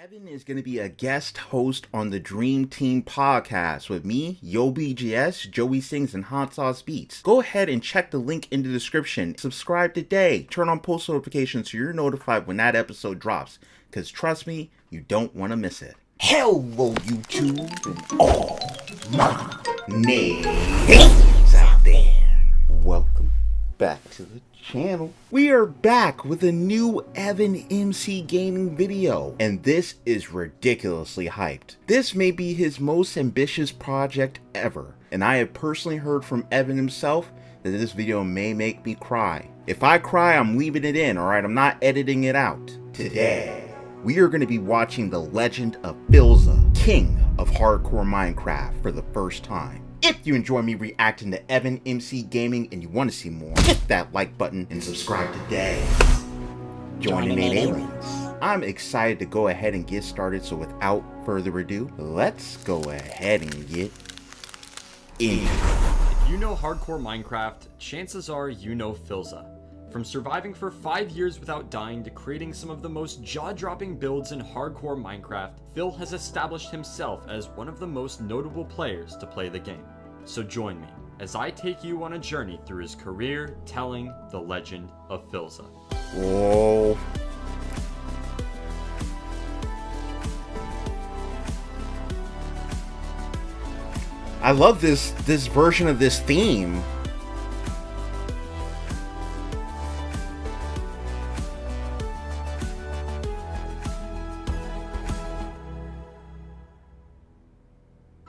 Evan is going to be a guest host on the Dream Team podcast with me, YoBGS, Joey Sings, and Hot Sauce Beats. Go ahead and check the link in the description. Subscribe today. Turn on post notifications so you're notified when that episode drops. Because trust me, you don't want to miss it. Hello, YouTube, and all my neighbors out there. Welcome back to the channel. We are back with a new Evan MC gaming video, and this is ridiculously hyped. This may be his most ambitious project ever, and I have personally heard from Evan himself that this video may make me cry. If I cry, I'm leaving it in, alright? I'm not editing it out. Today, we are going to be watching the legend of Philza, king of hardcore Minecraft, for the first time. If you enjoy me reacting to Evan MC Gaming and you want to see more, hit that like button and subscribe today. Joining Aliens. I'm excited to go ahead and get started, so without further ado, let's go ahead and get into it. If you know hardcore Minecraft, chances are you know Philza. From surviving for 5 years without dying to creating some of the most jaw-dropping builds in hardcore Minecraft, Phil has established himself as one of the most notable players to play the game. So join me as I take you on a journey through his career telling the legend of Philza. Whoa. I love this version of this theme.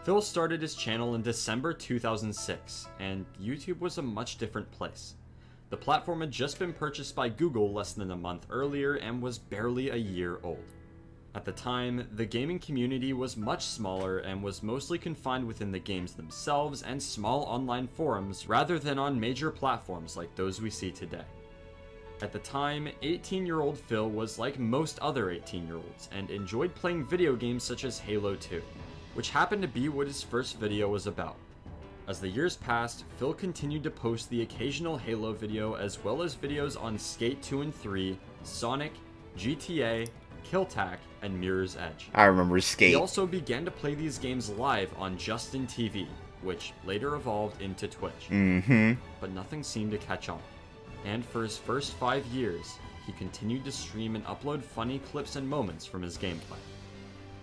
Phil started his channel in December 2006, and YouTube was a much different place. The platform had just been purchased by Google less than a month earlier and was barely a year old. At the time, the gaming community was much smaller and was mostly confined within the games themselves and small online forums rather than on major platforms like those we see today. At the time, 18-year-old Phil was like most other 18-year-olds and enjoyed playing video games such as Halo 2. Which happened to be what his first video was about. As the years passed, Phil continued to post the occasional Halo video as well as videos on Skate 2 and 3, Sonic, GTA, Killtack, and Mirror's Edge. I remember Skate. He also began to play these games live on Justin TV, which later evolved into Twitch. But nothing seemed to catch on. And for his first 5 years, he continued to stream and upload funny clips and moments from his gameplay.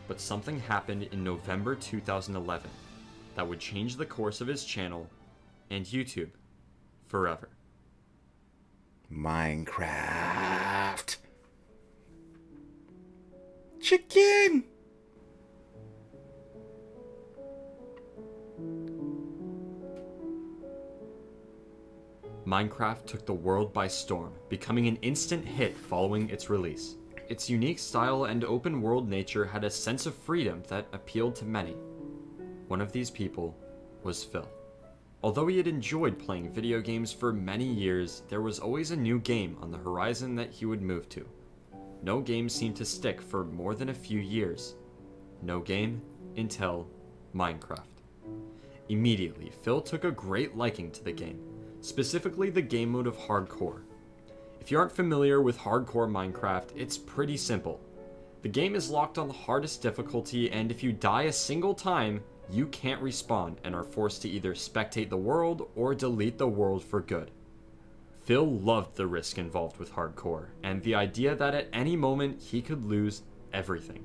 But something happened in November 2011 that would change the course of his channel and YouTube forever. Minecraft. Chicken. Minecraft took the world by storm, becoming an instant hit following its release. Its unique style and open world nature had a sense of freedom that appealed to many. One of these people was Phil. Although he had enjoyed playing video games for many years, there was always a new game on the horizon that he would move to. No game seemed to stick for more than a few years. No game until Minecraft. Immediately, Phil took a great liking to the game, specifically the game mode of hardcore. If you aren't familiar with hardcore Minecraft, it's pretty simple. The game is locked on the hardest difficulty, and if you die a single time, you can't respawn and are forced to either spectate the world or delete the world for good. Phil loved the risk involved with hardcore, and the idea that at any moment he could lose everything.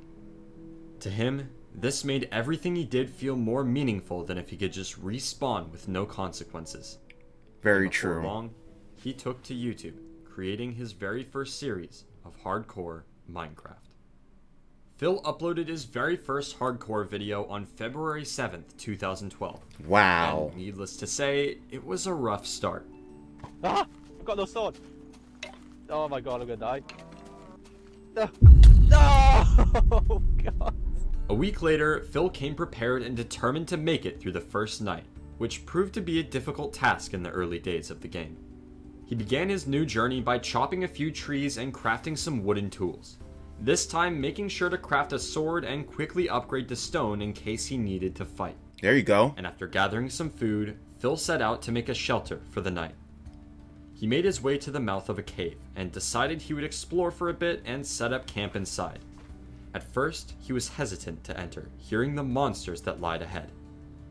To him, this made everything he did feel more meaningful than if he could just respawn with no consequences. Very and before true. long, he took to YouTube, creating his very first series of hardcore Minecraft. Phil uploaded his very first hardcore video on February 7th, 2012. Wow. And needless to say, it was a rough start. Ah! I've got no sword! Oh my god, I'm gonna die. No! No! Oh god. A week later, Phil came prepared and determined to make it through the first night, which proved to be a difficult task in the early days of the game. He began his new journey by chopping a few trees and crafting some wooden tools. This time making sure to craft a sword and quickly upgrade to stone in case he needed to fight. There you go. And after gathering some food, Phil set out to make a shelter for the night. He made his way to the mouth of a cave and decided he would explore for a bit and set up camp inside. At first, he was hesitant to enter, hearing the monsters that lied ahead.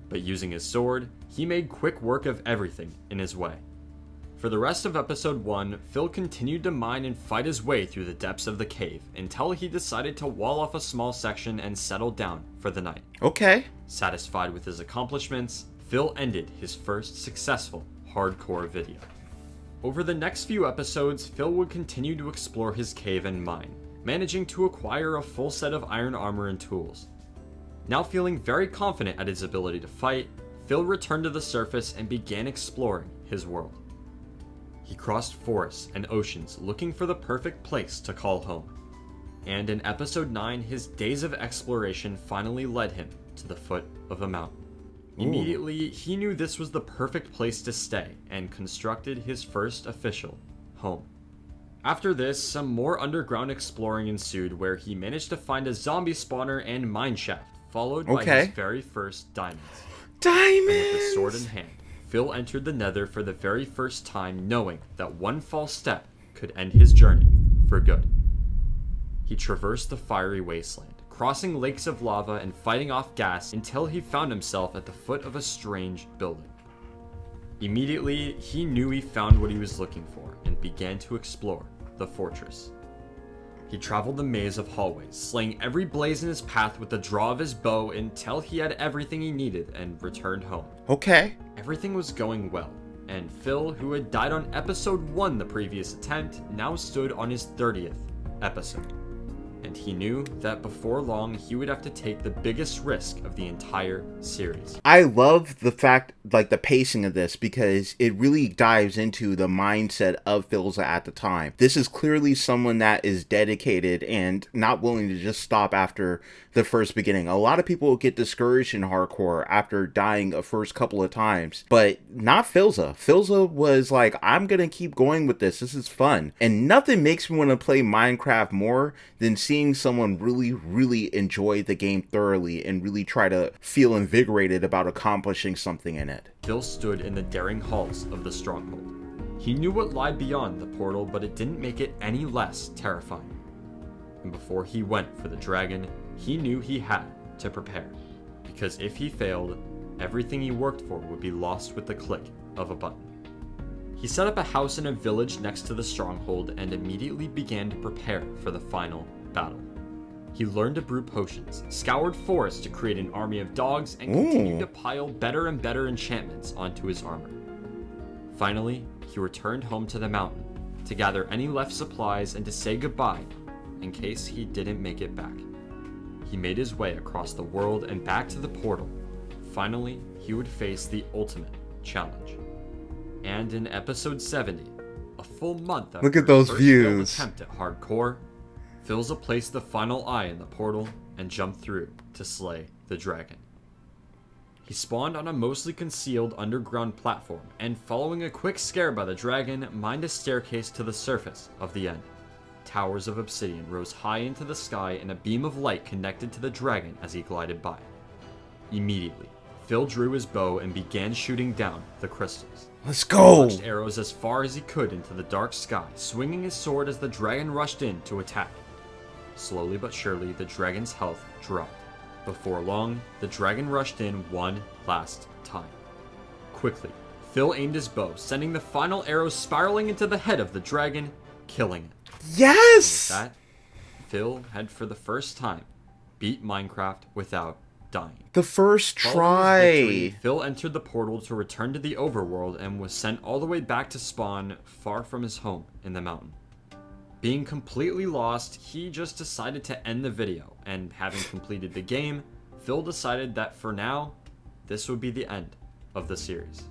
But using his sword, he made quick work of everything in his way. For the rest of episode 1, Phil continued to mine and fight his way through the depths of the cave until he decided to wall off a small section and settle down for the night. Okay. Satisfied with his accomplishments, Phil ended his first successful hardcore video. Over the next few episodes, Phil would continue to explore his cave and mine, managing to acquire a full set of iron armor and tools. Now feeling very confident at his ability to fight, Phil returned to the surface and began exploring his world. He crossed forests and oceans looking for the perfect place to call home. And in episode 9, his days of exploration finally led him to the foot of a mountain. Ooh. Immediately, he knew this was the perfect place to stay and constructed his first official home. After this, some more underground exploring ensued where he managed to find a zombie spawner and mineshaft, followed by his very first diamonds. Diamonds! And with his sword in hand, Phil entered the Nether for the very first time, knowing that one false step could end his journey for good. He traversed the fiery wasteland, crossing lakes of lava and fighting off gas until he found himself at the foot of a strange building. Immediately, he knew he found what he was looking for and began to explore the fortress. He traveled the maze of hallways, slaying every blaze in his path with the draw of his bow until he had everything he needed and returned home. Okay. Everything was going well, and Phil, who had died on episode 1 the previous attempt, now stood on his 30th episode. And he knew that before long he would have to take the biggest risk of the entire series. I love the fact, like, the pacing of this, because it really dives into the mindset of Philza at the time. This is clearly someone that is dedicated and not willing to just stop after the first beginning. A lot of people get discouraged in hardcore after dying a first couple of times, but not Philza. Philza was like, I'm gonna keep going with this. This is fun. And nothing makes me want to play Minecraft more than seeing someone really enjoy the game thoroughly and really try to feel invigorated about accomplishing something in it. Phil stood in the daring halls of the stronghold. He knew what lied beyond the portal, but it didn't make it any less terrifying. And before he went for the dragon, he knew he had to prepare, because if he failed, everything he worked for would be lost with the click of a button. He set up a house in a village next to the stronghold and immediately began to prepare for the final battle. He learned to brew potions, scoured forests to create an army of dogs, and continued to pile better and better enchantments onto his armor. Finally, he returned home to the mountain to gather any left supplies and to say goodbye in case he didn't make it back. He made his way across the world and back to the portal. Finally, he would face the ultimate challenge. And in episode 70, a full month after Look at those his first failed views. attempt at hardcore, Philza placed the final eye in the portal and jumped through to slay the dragon. He spawned on a mostly concealed underground platform, and following a quick scare by the dragon, mined a staircase to the surface of the end. Towers of obsidian rose high into the sky, and a beam of light connected to the dragon as he glided by. Immediately, Phil drew his bow and began shooting down the crystals. Let's He go! launched arrows as far as he could into the dark sky, swinging his sword as the dragon rushed in to attack. Slowly but surely, the dragon's health dropped. Before long, the dragon rushed in one last time. Quickly, Phil aimed his bow, sending the final arrow spiraling into the head of the dragon, killing it. Yes! And with that, Phil had for the first time beat Minecraft without dying. The first Following his victory, try. Phil entered the portal to return to the overworld and was sent all the way back to spawn, far from his home in the mountain. Being completely lost, he just decided to end the video, and having completed the game, Phil decided that for now, this would be the end of the series.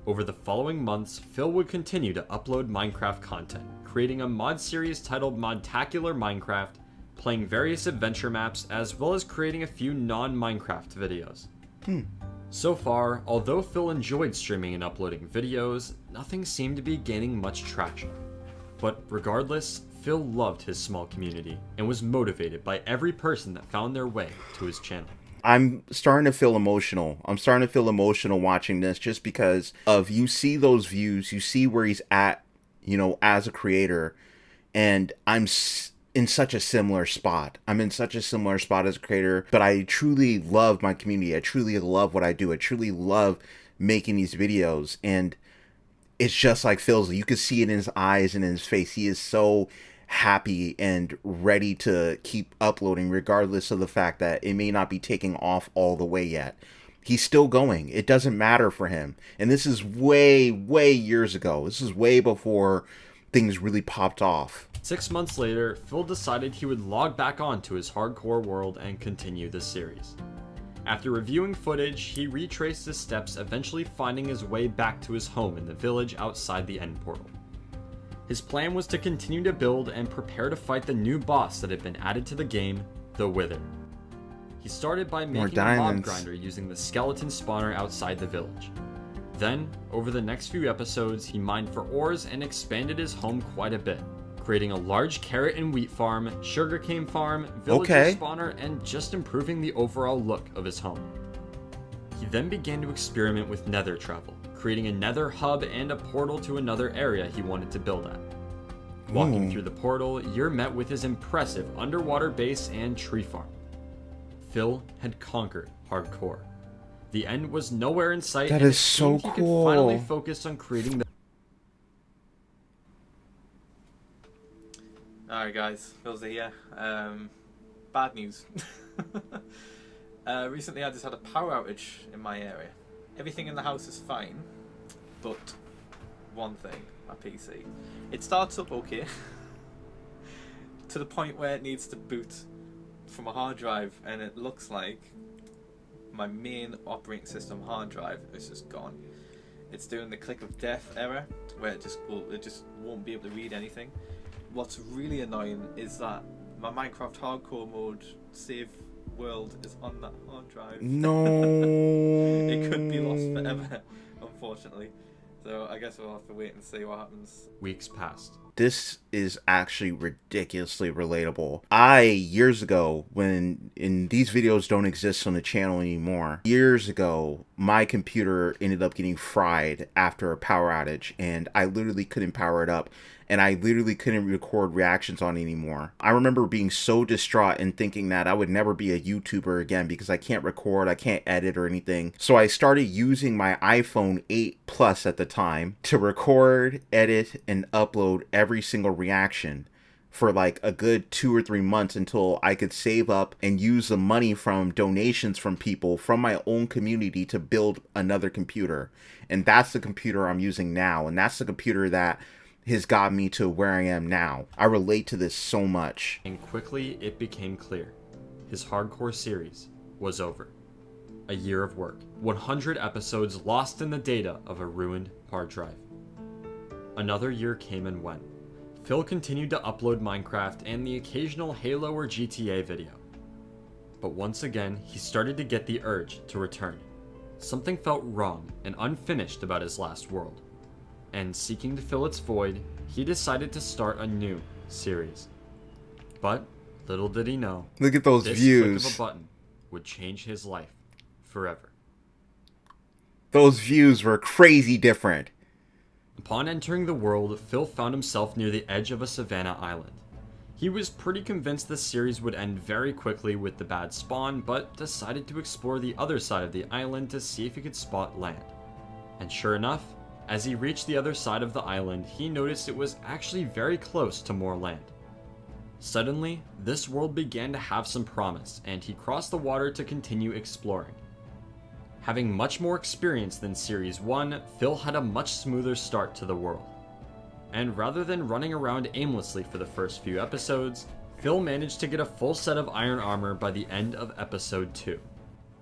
Over the following months, Phil would continue to upload Minecraft content, creating a mod series titled Modtacular Minecraft, playing various adventure maps, as well as creating a few non-Minecraft videos. So far, although Phil enjoyed streaming and uploading videos, nothing seemed to be gaining much traction. But regardless, Phil loved his small community and was motivated by every person that found their way to his channel. I'm starting to feel emotional. I'm starting to feel emotional watching this just because of, you see those views, you see where he's at, you know, as a creator, and in such a similar spot. I'm in such a similar spot as a creator, but I truly love my community. I truly love what I do. I truly love making these videos, and it's just like Philza. You can see it in his eyes and in his face. He is so happy and ready to keep uploading, regardless of the fact that it may not be taking off all the way yet. He's still going. It doesn't matter for him. And this is way, way years ago. This is way before things really popped off. 6 months later, Phil decided he would log back on to his hardcore world and continue the series. After reviewing footage, he retraced his steps, eventually finding his way back to his home in the village outside the end portal. His plan was to continue to build and prepare to fight the new boss that had been added to the game, the Wither. He started by making a mob grinder using the skeleton spawner outside the village. Then, over the next few episodes, he mined for ores and expanded his home quite a bit, creating a large carrot and wheat farm, sugarcane farm, villager spawner, and just improving the overall look of his home. He then began to experiment with nether travel, creating a nether hub and a portal to another area he wanted to build at. Walking through the portal, you're met with his impressive underwater base and tree farm. Phil had conquered hardcore. The end was nowhere in sight. That is so cool. He could finally focus on creating the... Alright guys, Philza here. Bad news. Recently I just had a power outage in my area. Everything in the house is fine, but one thing, my PC. It starts up okay, to the point where it needs to boot from a hard drive, and it looks like my main operating system hard drive is just gone. It's doing the click of death error, where it just won't be able to read anything. What's really annoying is that my Minecraft hardcore mode save world is on that hard drive. No. It could be lost forever, unfortunately. So I guess we'll have to wait and see what happens. Weeks passed. This is actually ridiculously relatable. Years ago, when these videos don't exist on the channel anymore, years ago, my computer ended up getting fried after a power outage, and I literally couldn't power it up, and I literally couldn't record reactions on it anymore. I remember being so distraught and thinking that I would never be a YouTuber again because I can't record, I can't edit or anything. So I started using my iPhone 8 Plus at the time to record, edit, and upload every single reaction for like a good 2 or 3 months until I could save up and use the money from donations from people from my own community to build another computer. And that's the computer I'm using now, and that's the computer that has got me to where I am now. I relate to this so much. And quickly it became clear. His hardcore series was over. A year of work, 100 episodes lost in the data of a ruined hard drive. Another year came and went. Phil continued to upload Minecraft and the occasional Halo or GTA video. But once again, he started to get the urge to return. Something felt wrong and unfinished about his last world. And seeking to fill its void, he decided to start a new series. But little did he know, look at those this views. click of a button would change his life forever. Those views were crazy different. Upon entering the world, Phil found himself near the edge of a savanna island. He was pretty convinced the series would end very quickly with the bad spawn, but decided to explore the other side of the island to see if he could spot land. And sure enough, as he reached the other side of the island, he noticed it was actually very close to more land. Suddenly, this world began to have some promise, and he crossed the water to continue exploring. Having much more experience than Series 1, Phil had a much smoother start to the world. And rather than running around aimlessly for the first few episodes, Phil managed to get a full set of iron armor by the end of episode 2.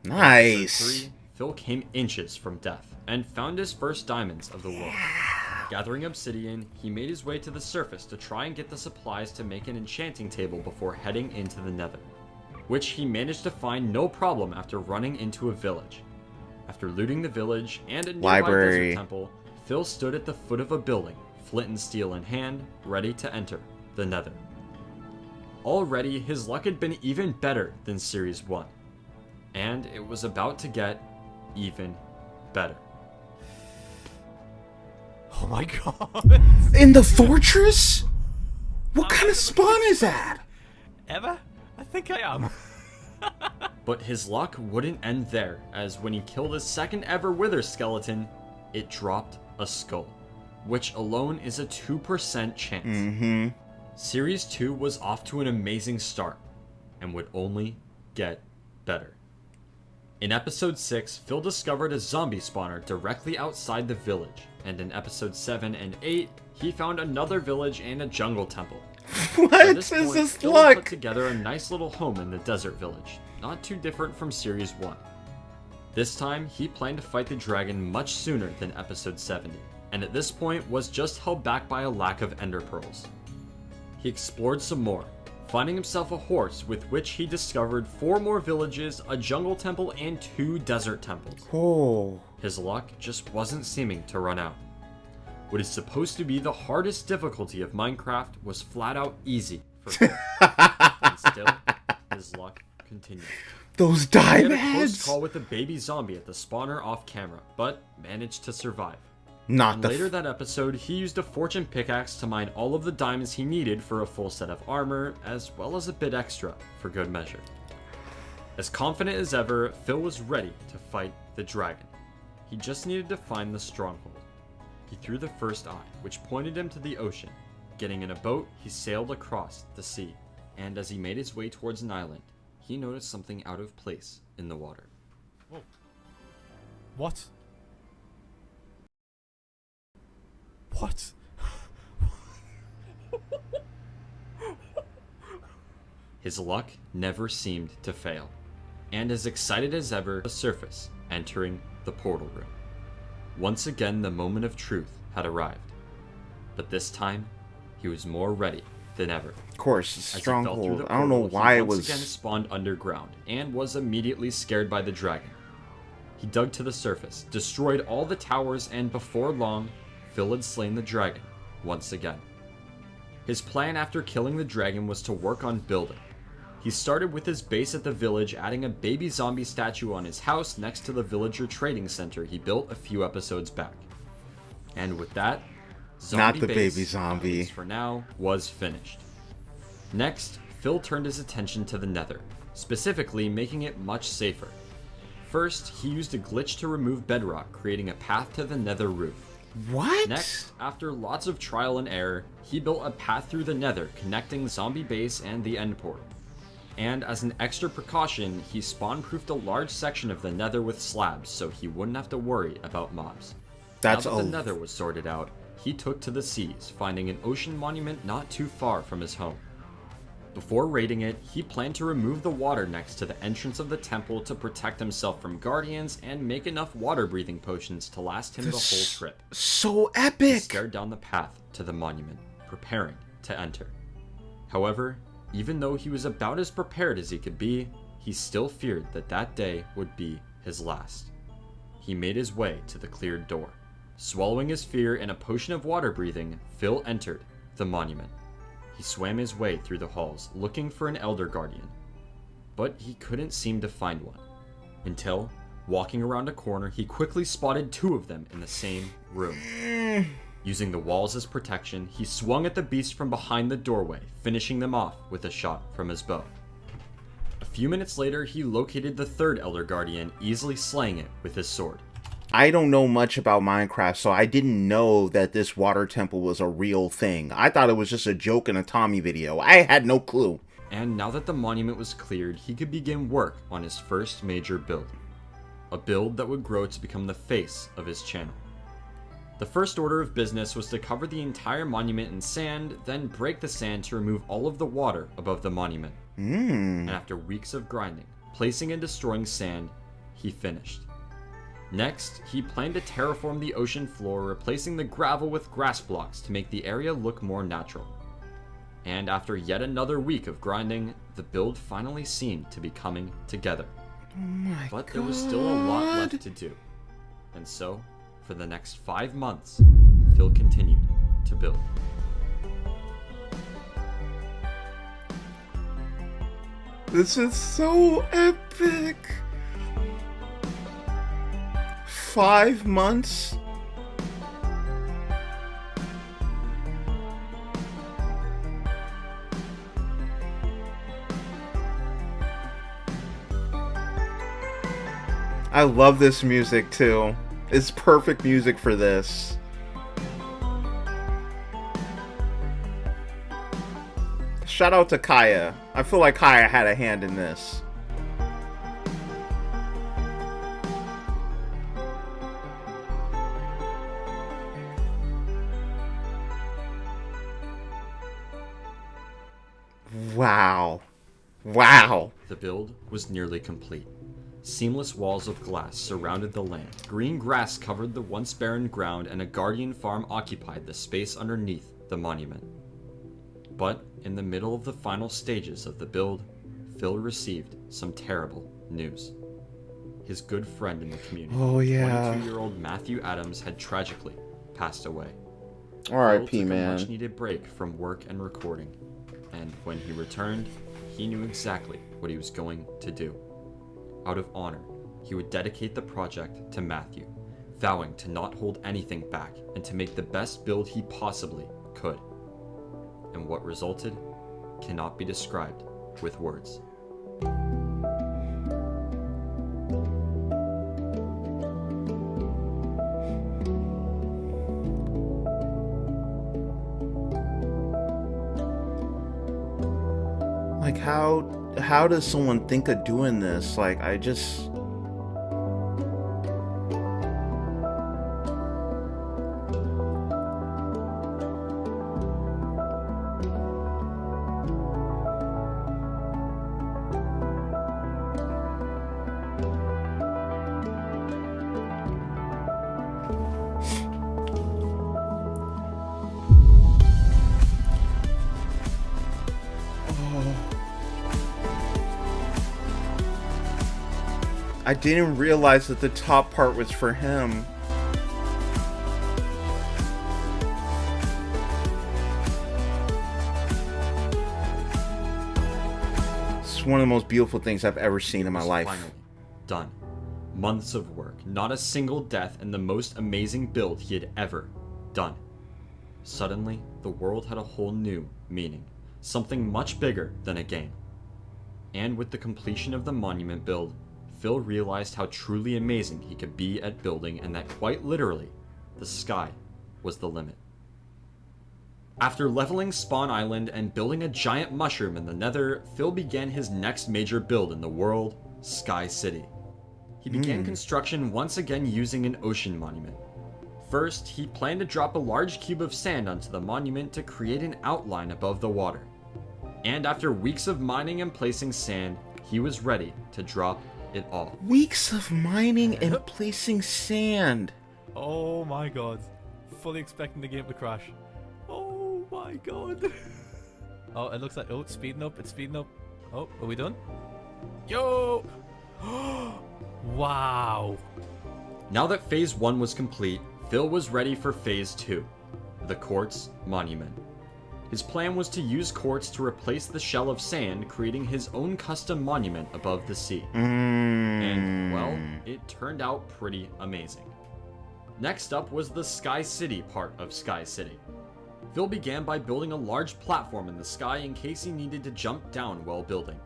Nice. In episode 3, Phil came inches from death and found his first diamonds of the world. Gathering obsidian, he made his way to the surface to try and get the supplies to make an enchanting table before heading into the nether, which he managed to find no problem after running into a village. After looting the village and a nearby desert temple, Phil stood at the foot of a building, flint and steel in hand, ready to enter the nether. Already, his luck had been even better than Series 1, and it was about to get even better. Oh my god. In the fortress? What kind of spawn is that? Ever? I think I am. But his luck wouldn't end there, as when he killed his second ever wither skeleton, it dropped a skull, which alone is a 2% chance. Mm-hmm. Series 2 was off to an amazing start, and would only get better. In episode 6, Phil discovered a zombie spawner directly outside the village, and in episode 7 and 8, he found another village and a jungle temple. What is this Phil luck? put together a nice little home in the desert village, not too different from Series 1. This time, he planned to fight the dragon much sooner than episode 70, and at this point was just held back by a lack of ender pearls. He explored some more, finding himself a horse with which he discovered 4 more villages, a jungle temple, and 2 desert temples. Oh. His luck just wasn't seeming to run out. What is supposed to be the hardest difficulty of Minecraft was flat out easy for Phil. And still, his luck continued. Those He had diamond a close heads. call with a baby zombie at the spawner off camera, but managed to survive. Not And the. later that episode, he used a fortune pickaxe to mine all of the diamonds he needed for a full set of armor, as well as a bit extra for good measure. As confident as ever, Phil was ready to fight the dragon. He just needed to find the stronghold. He threw the first eye, which pointed him to the ocean. Getting in a boat, he sailed across the sea, and as he made his way towards an island, he noticed something out of place in the water. Whoa. What? What? His luck never seemed to fail, and as excited as ever, the surface, entering the portal room. Once again, the moment of truth had arrived, but this time, he was more ready than ever. Of course, As he fell through stronghold. the I don't know portal, why he it once was. again spawned underground, and was immediately scared by the dragon. He dug to the surface, destroyed all the towers, and before long, Phil had slain the dragon once again. His plan after killing the dragon was to work on building. He started with his base at the village, adding a baby zombie statue on his house next to the villager trading center he built a few episodes back. And with that, Not the base, baby zombie. at least for now, was finished. Next, Phil turned his attention to the nether, specifically making it much safer. First, he used a glitch to remove bedrock, creating a path to the nether roof. What? Next, after lots of trial and error, he built a path through the nether connecting the zombie base and the end portal. And as an extra precaution, he spawn-proofed a large section of the nether with slabs so he wouldn't have to worry about mobs. That's Now that a. the nether was sorted out, he took to the seas, finding an ocean monument not too far from his home. Before raiding it, he planned to remove the water next to the entrance of the temple to protect himself from guardians and make enough water-breathing potions to last him the whole trip. So He epic. stared down the path to the monument, preparing to enter. However, even though he was about as prepared as he could be, he still feared that that day would be his last. He made his way to the cleared door. Swallowing his fear in a potion of water breathing, Phil entered the monument. He swam his way through the halls, looking for an elder guardian. But he couldn't seem to find one. Until, walking around a corner, he quickly spotted 2 of them in the same room. Using the walls as protection, he swung at the beast from behind the doorway, finishing them off with a shot from his bow. A few minutes later, he located the 3rd Elder Guardian, easily slaying it with his sword. I don't know much about Minecraft, so I didn't know that this water temple was a real thing. I thought it was just a joke in a Tommy video. I had no clue. And now that the monument was cleared, he could begin work on his first major build. A build that would grow to become the face of his channel. The first order of business was to cover the entire monument in sand, then break the sand to remove all of the water above the monument. And after weeks of grinding, placing and destroying sand, he finished. Next, he planned to terraform the ocean floor, replacing the gravel with grass blocks to make the area look more natural. And after yet another week of grinding, the build finally seemed to be coming together. But there was still a lot left to do. And so, for the next 5 months, Phil continued to build. This is so epic. 5 months? I love this music too. It's perfect music for this. Shout out to Kaiya. I feel like Kaiya had a hand in this. Wow. Wow. The build was nearly complete. Seamless walls of glass surrounded the land. Green grass covered the once barren ground, and a guardian farm occupied the space underneath the monument. But in the middle of the final stages of the build, Phil received some terrible news. His good friend in the community, 22-year-old Matthew Adams, had tragically passed away. R.I.P. Phil took a man. much-needed break from work and recording, and when he returned, he knew exactly what he was going to do. Out of honor, he would dedicate the project to Matthew, vowing to not hold anything back and to make the best build he possibly could. And what resulted cannot be described with words. Like, how does someone think of doing this? Like, I just... I didn't realize that the top part was for him. It's one of the most beautiful things I've ever seen in my life. Finally done. Months of work, not a single death, and the most amazing build he had ever done. Suddenly, the world had a whole new meaning. Something much bigger than a game. And with the completion of the monument build, Phil realized how truly amazing he could be at building, and that quite literally, the sky was the limit. After leveling Spawn Island and building a giant mushroom in the Nether, Phil began his next major build in the world, Sky City. He began construction once again using an ocean monument. First, he planned to drop a large cube of sand onto the monument to create an outline above the water. And after weeks of mining and placing sand, he was ready to drop it all. Weeks of mining and placing sand. Oh my god. Fully expecting the game to crash. Oh my god. Oh, it looks like... Oh, it's speeding up. It's speeding up. Oh, are we done? Yo! Wow. Now that Phase 1 was complete, Phil was ready for Phase 2, the quartz monument. His plan was to use quartz to replace the shell of sand, creating his own custom monument above the sea. And, well, it turned out pretty amazing. Next up was the Sky City part of Sky City. Phil began by building a large platform in the sky in case he needed to jump down while building.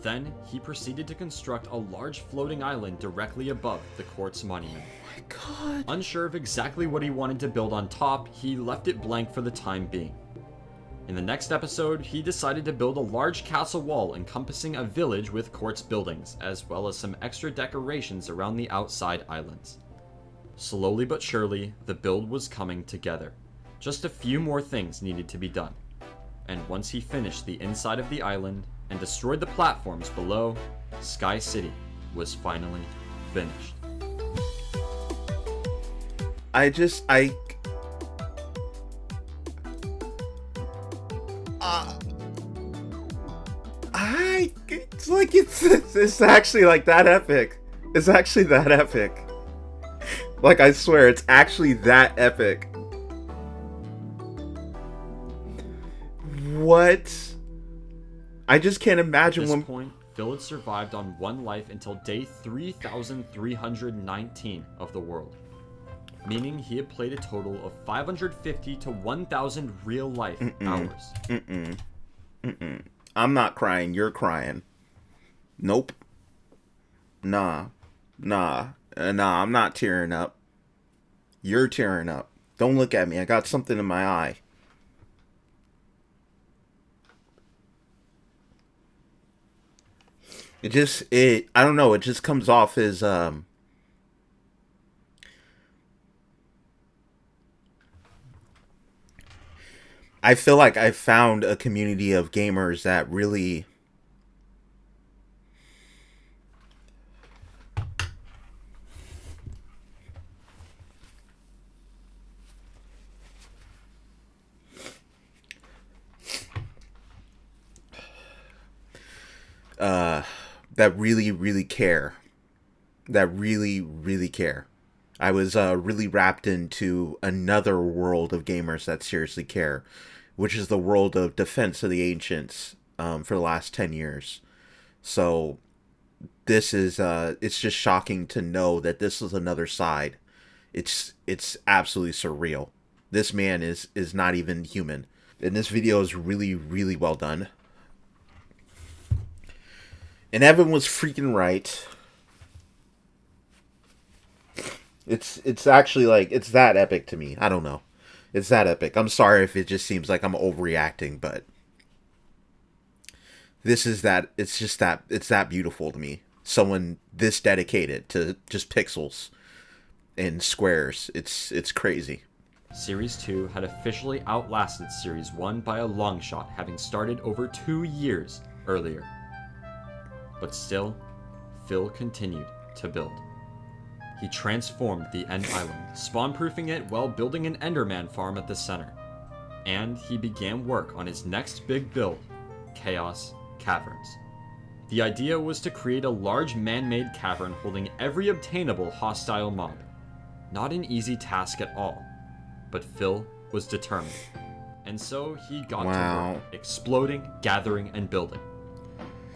Then, he proceeded to construct a large floating island directly above the quartz monument. Oh my god. Unsure of exactly what he wanted to build on top, he left it blank for the time being. In the next episode, he decided to build a large castle wall encompassing a village with quartz buildings, as well as some extra decorations around the outside islands. Slowly but surely, the build was coming together. Just a few more things needed to be done. And once he finished the inside of the island and destroyed the platforms below, Sky City was finally finished. It's actually like that epic. It's actually that epic. Like, I swear, it's actually that epic. What? I just can't imagine At when... this point, Phil had survived on one life until day 3,319 of the world. Meaning he had played a total of 550 to 1,000 real-life hours. I'm not crying, you're crying. Nope. Nah. Nah, I'm not tearing up. You're tearing up. Don't look at me. I got something in my eye. I don't know, it just comes off as, I feel like I found a community of gamers that really, that really, really care. That really, really care. I was really wrapped into another world of gamers that seriously care, which is the world of Defense of the Ancients for the last 10 years. So this is, it's just shocking to know that this is another side. It's absolutely surreal. This man is not even human. And this video is really, really well done. And Evan was freaking right. It's actually like, it's that epic to me. I don't know. It's that epic. I'm sorry if it just seems like I'm overreacting, but this is that, it's just that, it's that beautiful to me. Someone this dedicated to just pixels and squares. It's crazy. Series 2 had officially outlasted Series 1 by a long shot, having started over 2 years earlier. But still, Phil continued to build. He transformed the End Island, spawn-proofing it while building an Enderman farm at the center. And he began work on his next big build, Chaos Caverns. The idea was to create a large man-made cavern holding every obtainable hostile mob. Not an easy task at all, but Phil was determined. And so he got to work, exploding, gathering, and building.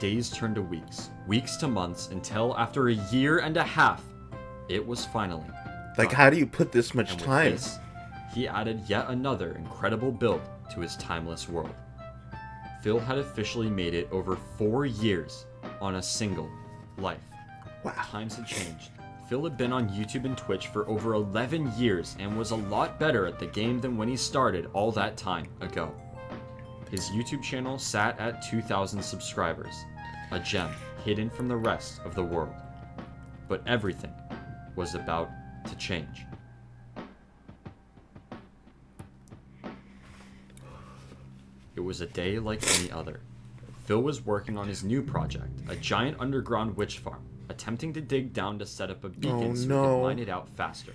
Days turned to weeks, weeks to months, until after a year and a half, it was finally like done. How do you put this much And with time? this, he added yet another incredible build to his timeless world. Phil had officially made it over 4 years on a single life. Wow. Times had changed. Phil had been on YouTube and Twitch for over 11 years and was a lot better at the game than when he started all that time ago. His YouTube channel sat at 2,000 subscribers, a gem hidden from the rest of the world. But everything was about to change. It was a day like any other. Phil was working on his new project, a giant underground witch farm, attempting to dig down to set up a beacon so he could mine it out faster.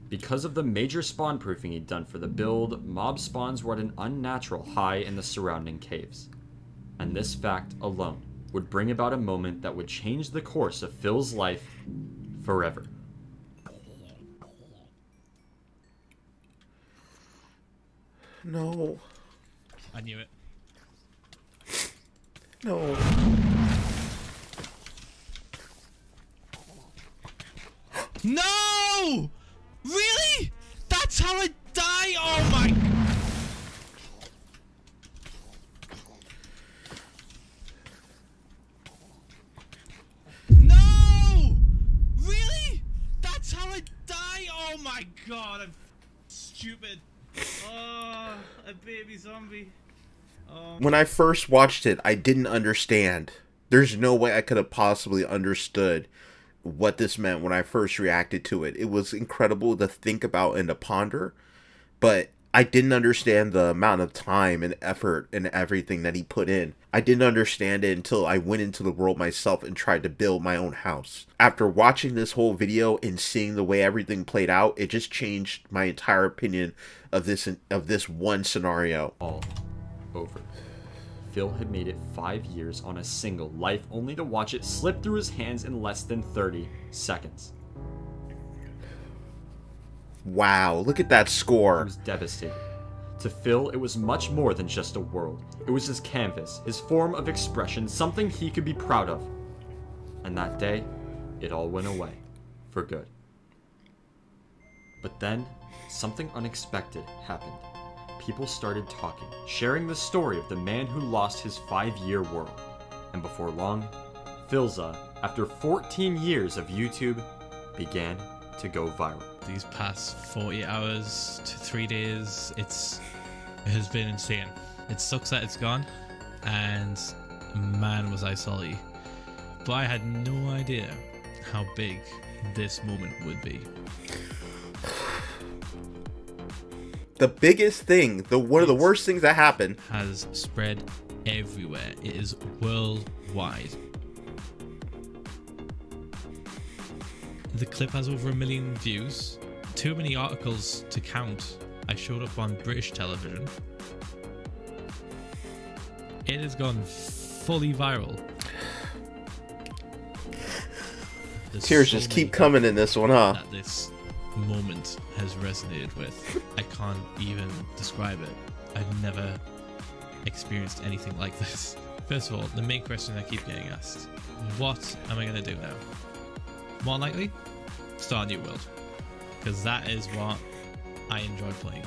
Because of the major spawn proofing he'd done for the build, mob spawns were at an unnatural high in the surrounding caves. And this fact alone would bring about a moment that would change the course of Phil's life forever. No. I knew it. No. No! Really? That's how I die? Oh my... No! Really? That's how I die? Oh my god, I'm stupid. Oh, a baby zombie. Oh. When I first watched it, I didn't understand. There's no way I could have possibly understood what this meant when I first reacted to it. It was incredible to think about and to ponder, but I didn't understand the amount of time and effort and everything that he put in. I didn't understand it until I went into the world myself and tried to build my own house. After watching this whole video and seeing the way everything played out, it just changed my entire opinion of this one scenario. All over. Phil had made it 5 years on a single life, only to watch it slip through his hands in less than 30 seconds. Wow, look at that He score. was devastated. To Phil, it was much more than just a world. It was his canvas, his form of expression, something he could be proud of. And that day, it all went away. For good. But then, something unexpected happened. People started talking, sharing the story of the man who lost his 5-year world. And before long, Philza, after 14 years of YouTube, began to go viral. These past 40 hours to 3 days, it has been insane. It sucks that it's gone, and man was I salty. But I had no idea how big this moment would be. The biggest thing, one of the worst things that happened, has spread everywhere. It is worldwide. The clip has over 1 million views. Too many articles to count. I showed up on British television. It has gone fully viral. There's tears so just many keep coming in this one, huh? that this moment has resonated with. I can't even describe it. I've never experienced anything like this. First of all, the main question I keep getting asked: what am I going to do now? More likely, start a new world, because that is what I enjoy playing.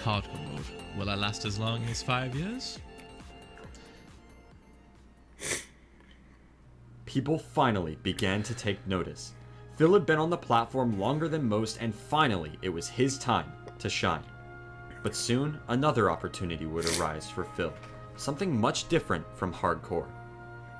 Hardcore mode. Will I last as long as 5 years? People finally began to take notice. Phil had been on the platform longer than most, and finally it was his time to shine. But soon, another opportunity would arise for Phil. Something much different from hardcore.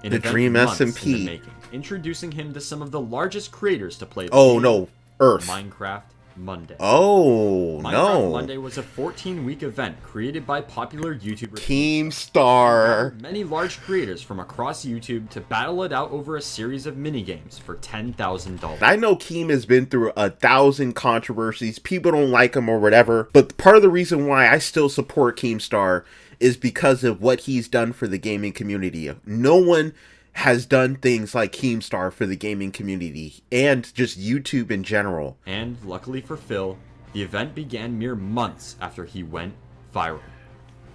An The event Dream months in SMP. the making, introducing him to some of the largest creators to play the Oh game, no, Earth. Minecraft Monday. Oh Minecraft no. Monday was a 14-week event created by popular YouTuber Keemstar. many large creators from across YouTube to battle it out over a series of minigames for $10,000. I know Keem has been through 1,000 controversies. People don't like him or whatever. But part of the reason why I still support Keemstar is because of what he's done for the gaming community. No one has done things like Keemstar for the gaming community and just YouTube in general. And luckily for Phil, the event began mere months after he went viral.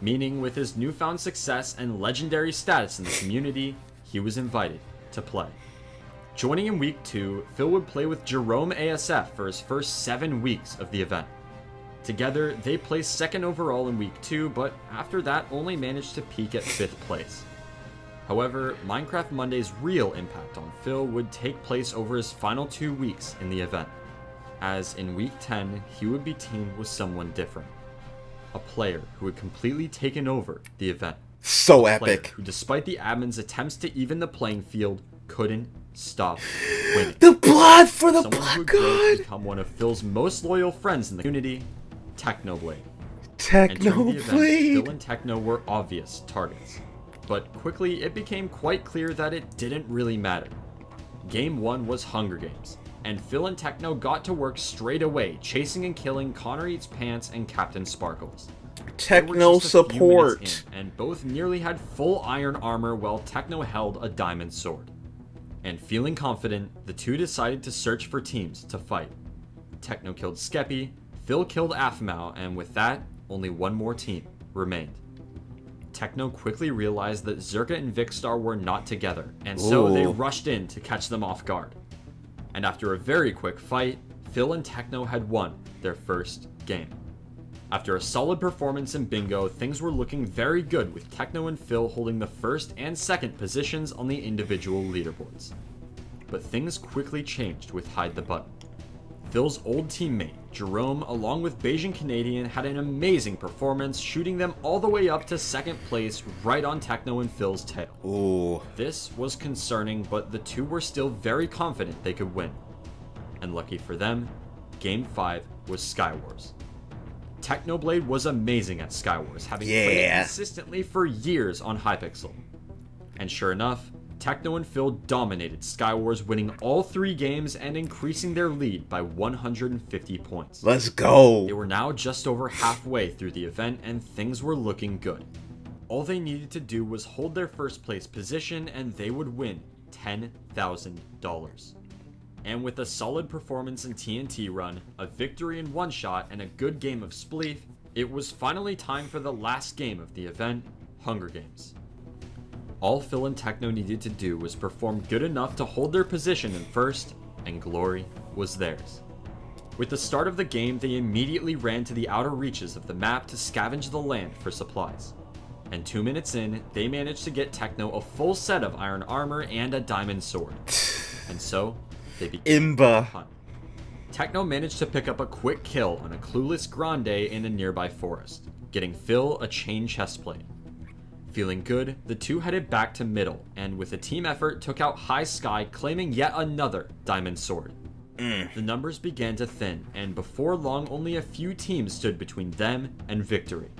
Meaning with his newfound success and legendary status in the community, he was invited to play. Joining in week 2, Phil would play with Jerome ASF for his first 7 weeks of the event. Together, they placed 2nd overall in week 2, but after that only managed to peak at 5th place. However, Minecraft Monday's real impact on Phil would take place over his final 2 weeks in the event, as in week 10, he would be teamed with someone different. A player who had completely taken over the event. So A player epic. who, despite the admin's attempts to even the playing field, couldn't stop winning. The blood for the Someone who would blood grow to god. become one of Phil's most loyal friends in the community, Technoblade. And during the event, Phil Technoblade. and Techno were obvious targets. But quickly, it became quite clear that it didn't really matter. Game 1 was Hunger Games, and Phil and Techno got to work straight away, chasing and killing Connor Eats Pants and Captain Sparkles. They were Techno just a few support. minutes in, and both nearly had full iron armor while Techno held a diamond sword. And feeling confident, the two decided to search for teams to fight. Techno killed Skeppy, Phil killed Aphmau, and with that, only one more team remained. Techno quickly realized that Zerka and Vicstar were not together, and so they Ooh. rushed in to catch them off guard. And after a very quick fight, Phil and Techno had won their first game. After a solid performance in Bingo, things were looking very good with Techno and Phil holding the first and second positions on the individual leaderboards. But things quickly changed with Hide the Button. Phil's old teammate, Jerome, along with Beijing Canadian, had an amazing performance, shooting them all the way up to 2nd place right on Techno and Phil's tail. Ooh. This was concerning, but the two were still very confident they could win. And lucky for them, Game 5 was Skywars. Technoblade was amazing at Skywars, having played it Yeah. consistently for years on Hypixel. And sure enough, Techno and Phil dominated Skywars, winning all 3 games and increasing their lead by 150 points. Let's go. They were now just over halfway through the event and things were looking good. All they needed to do was hold their first place position and they would win $10,000. And with a solid performance in TNT Run, a victory in One Shot, and a good game of Spleef, it was finally time for the last game of the event, Hunger Games. All Phil and Techno needed to do was perform good enough to hold their position in first, and glory was theirs. With the start of the game, they immediately ran to the outer reaches of the map to scavenge the land for supplies. And 2 minutes in, they managed to get Techno a full set of iron armor and a diamond sword. And so, they began the hunt. Techno managed to pick up a quick kill on a clueless Grande in a nearby forest, getting Phil a chain chestplate. Feeling good, the two headed back to middle, and with a team effort took out High Sky, claiming yet another diamond sword. The numbers began to thin, and before long only a few teams stood between them and victory.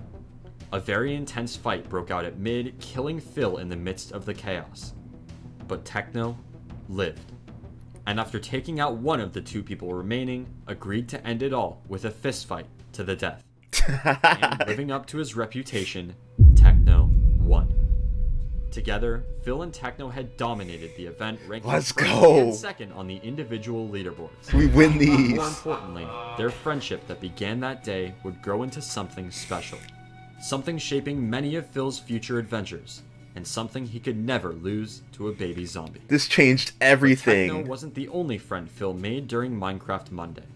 A very intense fight broke out at mid, killing Phil in the midst of the chaos. But Techno lived, and after taking out one of the two people remaining, agreed to end it all with a fistfight to the death. And living up to his reputation, Techno won. Together, Phil and Techno had dominated the event, ranking first and second on the individual leaderboards. We win these. More importantly, their friendship that began that day would grow into something special. Something shaping many of Phil's future adventures, and something he could never lose to a baby zombie. This changed everything. But Techno wasn't the only friend Phil made during Minecraft Monday.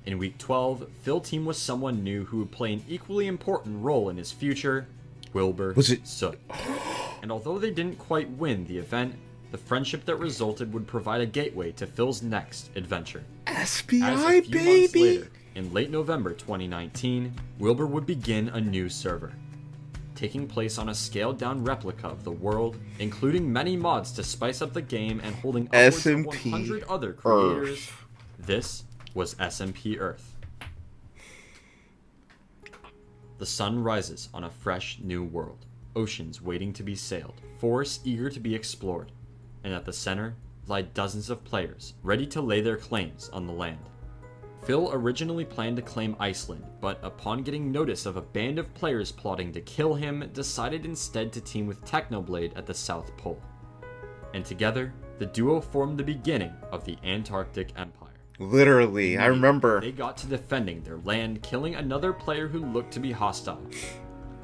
In week 12, Phil teamed with someone new who would play an equally important role in his future, Wilbur Soot. And although they didn't quite win the event, the friendship that resulted would provide a gateway to Phil's next adventure. SBI, As a few baby! months later, in late November 2019, Wilbur would begin a new server, taking place on a scaled-down replica of the world, including many mods to spice up the game and holding upwards of 100 other creators. This was SMP Earth. The sun rises on a fresh new world, oceans waiting to be sailed, forests eager to be explored, and at the center lie dozens of players ready to lay their claims on the land. Phil originally planned to claim Iceland, but upon getting notice of a band of players plotting to kill him, decided instead to team with Technoblade at the South Pole. And together, the duo formed the beginning of the Antarctic Empire. Literally, I remember. They got to defending their land, killing another player who looked to be hostile.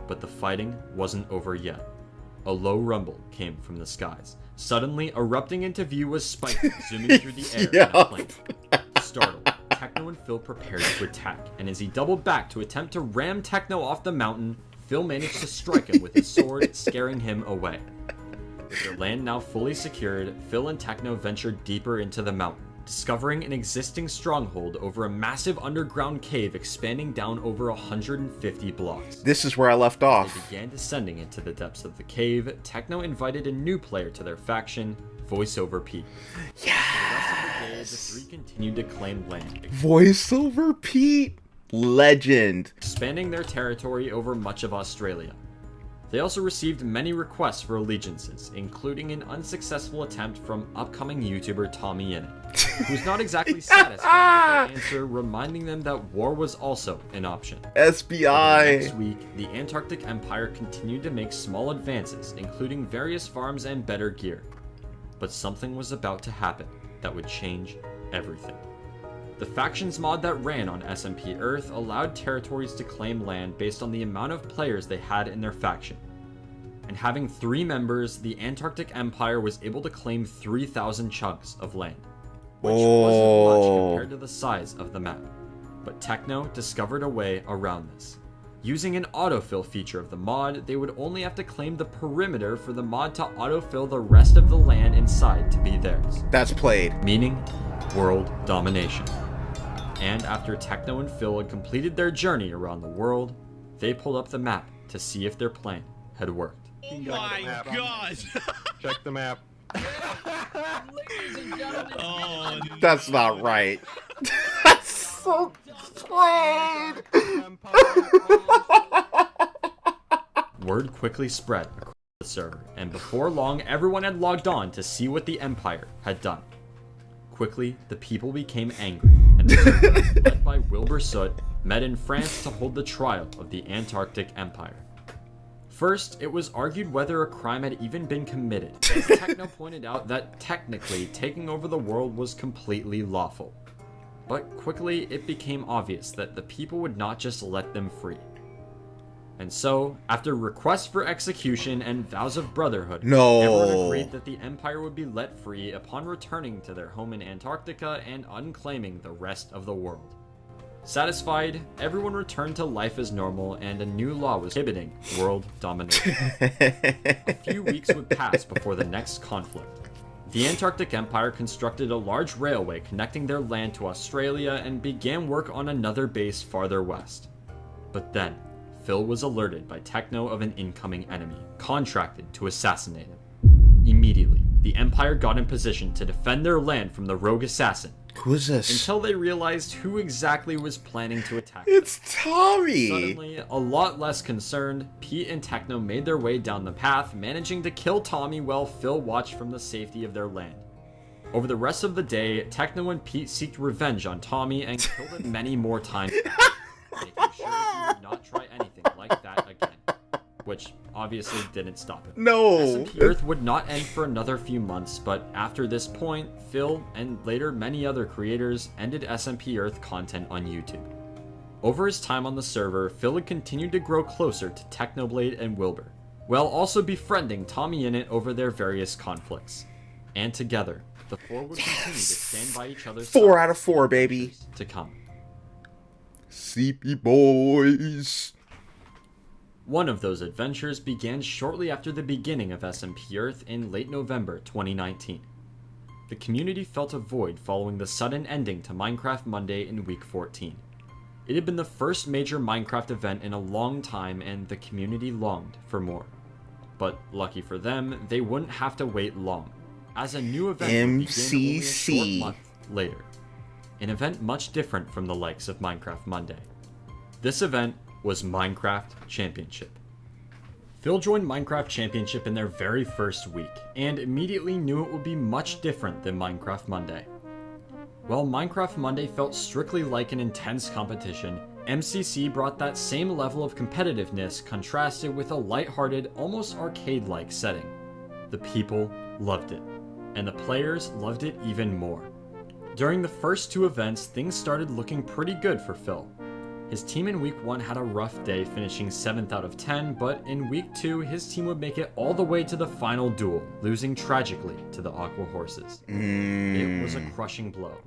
But the fighting wasn't over yet. A low rumble came from the skies. Suddenly, erupting into view was Spike zooming through the air in a plane. Startled, Techno and Phil prepared to attack, and as he doubled back to attempt to ram Techno off the mountain, Phil managed to strike him with his sword, scaring him away. With their land now fully secured, Phil and Techno ventured deeper into the mountain, discovering an existing stronghold over a massive underground cave expanding down over 150 blocks. This is where I left off. As they began descending into the depths of the cave, Techno invited a new player to their faction, VoiceOver Pete. Yes! For the rest of the day, the three continued to claim land, VoiceOver Pete! Legend! expanding their territory over much of Australia. They also received many requests for allegiances, including an unsuccessful attempt from upcoming YouTuber Tommy Innit, who's not exactly satisfied with their answer, reminding them that war was also an option. SBI! Next week, the Antarctic Empire continued to make small advances, including various farms and better gear. But something was about to happen that would change everything. The factions mod that ran on SMP Earth allowed territories to claim land based on the amount of players they had in their faction. And having 3 members, the Antarctic Empire was able to claim 3,000 chunks of land, which wasn't much compared to the size of the map. But Techno discovered a way around this. Using an autofill feature of the mod, they would only have to claim the perimeter for the mod to autofill the rest of the land inside to be theirs. That's played. Meaning world domination. And after Techno and Phil had completed their journey around the world, they pulled up the map to see if their plan had worked. Oh my god! Check the map. Oh, That's not right. That's so played! Word quickly spread across the server, and before long everyone had logged on to see what the Empire had done. Quickly, the people became angry, and the server, led by Wilbur Soot, met in France to hold the trial of the Antarctic Empire. First, it was argued whether a crime had even been committed, as Techno pointed out that technically taking over the world was completely lawful. But quickly, it became obvious that the people would not just let them free. And so, after requests for execution and vows of brotherhood, everyone agreed that the Empire would be let free upon returning to their home in Antarctica and unclaiming the rest of the world. Satisfied, everyone returned to life as normal, and a new law was prohibiting world domination. A few weeks would pass before the next conflict. The Antarctic Empire constructed a large railway connecting their land to Australia and began work on another base farther west. But then, Phil was alerted by Techno of an incoming enemy, contracted to assassinate him. Immediately, the Empire got in position to defend their land from the rogue assassin. Who is this? Until they realized who exactly was planning to attack It's them. Tommy! Suddenly, a lot less concerned, Pete and Techno made their way down the path, managing to kill Tommy while Phil watched from the safety of their land. Over the rest of the day, Techno and Pete seeked revenge on Tommy and killed him many more times, making sure he would not try anything like that again. Which obviously didn't stop him. No! SMP Earth would not end for another few months, but after this point, Phil, and later many other creators, ended SMP Earth content on YouTube. Over his time on the server, Phil had continued to grow closer to Technoblade and Wilbur, while also befriending Tommy in it over their various conflicts. And together, the four would continue to stand by each other's 4 side out of 4, baby. to come. Sleepy boys. One of those adventures began shortly after the beginning of SMP Earth in late November 2019. The community felt a void following the sudden ending to Minecraft Monday in week 14. It had been the first major Minecraft event in a long time, and the community longed for more. But lucky for them, they wouldn't have to wait long, as a new event would begin only a short month later. An event much different from the likes of Minecraft Monday. This event was Minecraft Championship. Phil joined Minecraft Championship in their very first week, and immediately knew it would be much different than Minecraft Monday. While Minecraft Monday felt strictly like an intense competition, MCC brought that same level of competitiveness contrasted with a lighthearted, almost arcade-like setting. The people loved it, and the players loved it even more. During the first two events, things started looking pretty good for Phil. His team in week 1 had a rough day, finishing 7th out of 10, but in week 2, his team would make it all the way to the final duel, losing tragically to the Aqua Horses. It was a crushing blow,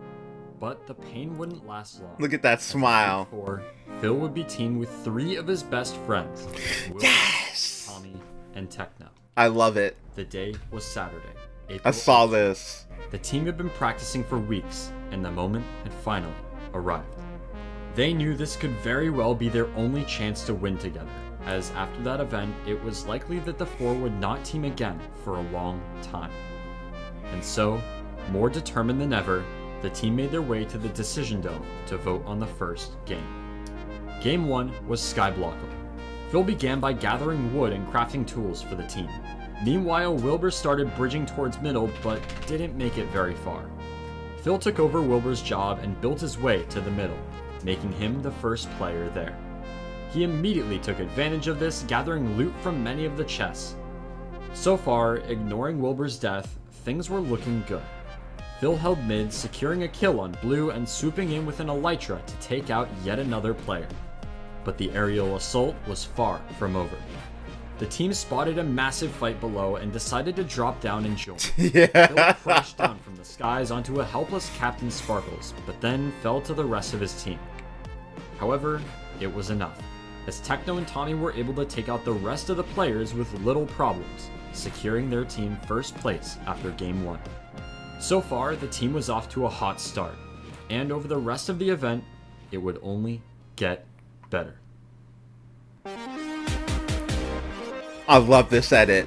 but the pain wouldn't last long. Look at that smile. Week 4, Phil would be teamed with 3 of his best friends, Will, Yes! Tommy, and Techno. I love it. The day was Saturday, April I saw 8th. this. The team had been practicing for weeks, and the moment had finally arrived. They knew this could very well be their only chance to win together, as after that event, it was likely that the four would not team again for a long time. And so, more determined than ever, the team made their way to the Decision Dome to vote on the first game. Game 1 was Skyblockle. Phil began by gathering wood and crafting tools for the team. Meanwhile, Wilbur started bridging towards middle, but didn't make it very far. Phil took over Wilbur's job and built his way to the middle, making him the first player there. He immediately took advantage of this, gathering loot from many of the chests. So far, ignoring Wilbur's death, things were looking good. Phil held mid, securing a kill on blue and swooping in with an elytra to take out yet another player. But the aerial assault was far from over. The team spotted a massive fight below and decided to drop down and join. Phil crashed down from the skies onto a helpless Captain Sparkles, but then fell to the rest of his team. However, it was enough, as Techno and Tommy were able to take out the rest of the players with little problems, securing their team first place after Game 1. So far, the team was off to a hot start, and over the rest of the event, it would only get better. I love this edit.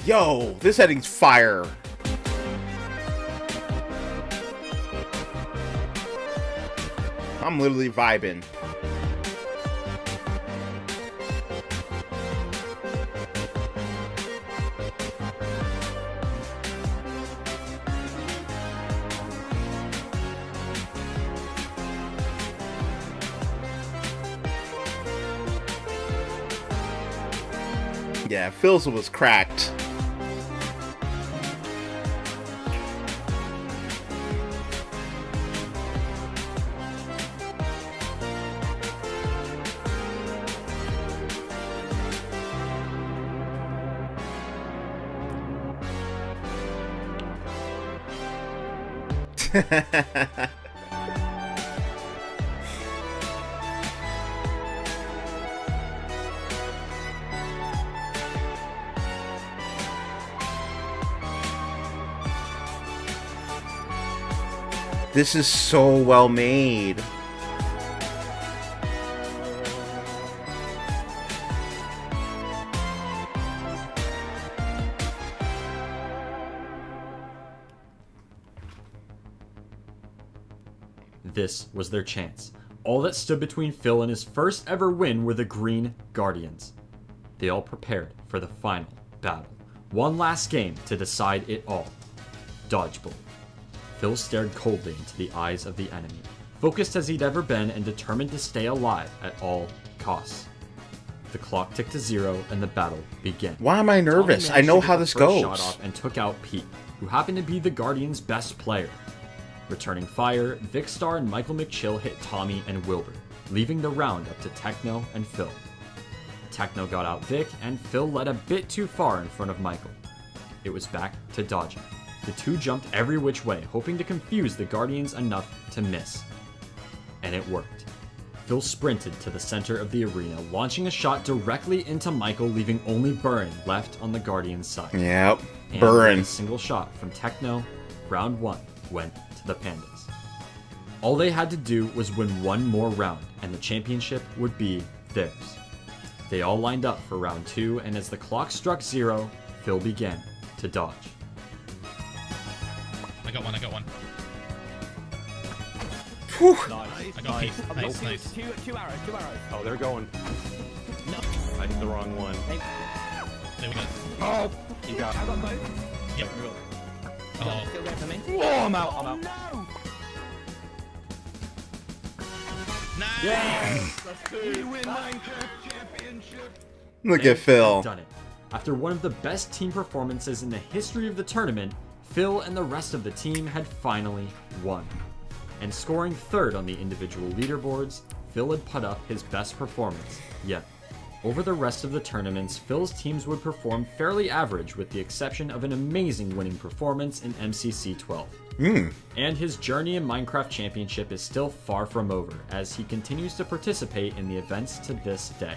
Yo, this editing's fire. I'm literally vibing. Yeah, Philza was cracked. This is so well made. This was their chance. All that stood between Phil and his first ever win were the Green Guardians. They all prepared for the final battle. One last game to decide it all. Dodgeball. Phil stared coldly into the eyes of the enemy, focused as he'd ever been and determined to stay alive at all costs. The clock ticked to 0 and the battle began. Why am I nervous? Tommy I know managed to how get the this first goes. shot off and took out Pete, who happened to be the Guardians' best player. Returning fire, Vicstar and Michael McChill hit Tommy and Wilbur, leaving the round up to Techno and Phil. Techno got out Vic, and Phil led a bit too far in front of Michael. It was back to dodging. The two jumped every which way, hoping to confuse the Guardians enough to miss. And it worked. Phil sprinted to the center of the arena, launching a shot directly into Michael, leaving only Burren left on the Guardians' side. Yep, And Burren. with a single shot from Techno, round 1 went to the Pandas. All they had to do was win one more round, and the championship would be theirs. They all lined up for round 2, and as the clock struck 0, Phil began to dodge. I got one. Whew. I got Pete. Nice. Two arrows. Oh, they're going. No. I hit the wrong one. There we go. Oh, you got. I got both. Yep. Oh, Still going for me. Oh, I'm out. I'm out. No! nice. We win Minecraft Championship. Look They at Phil. had done it. After one of the best team performances in the history of the tournament, Phil and the rest of the team had finally won. And scoring 3rd on the individual leaderboards, Phil had put up his best performance yet. Over the rest of the tournaments, Phil's teams would perform fairly average with the exception of an amazing winning performance in MCC 12. And his journey in Minecraft Championship is still far from over, as he continues to participate in the events to this day.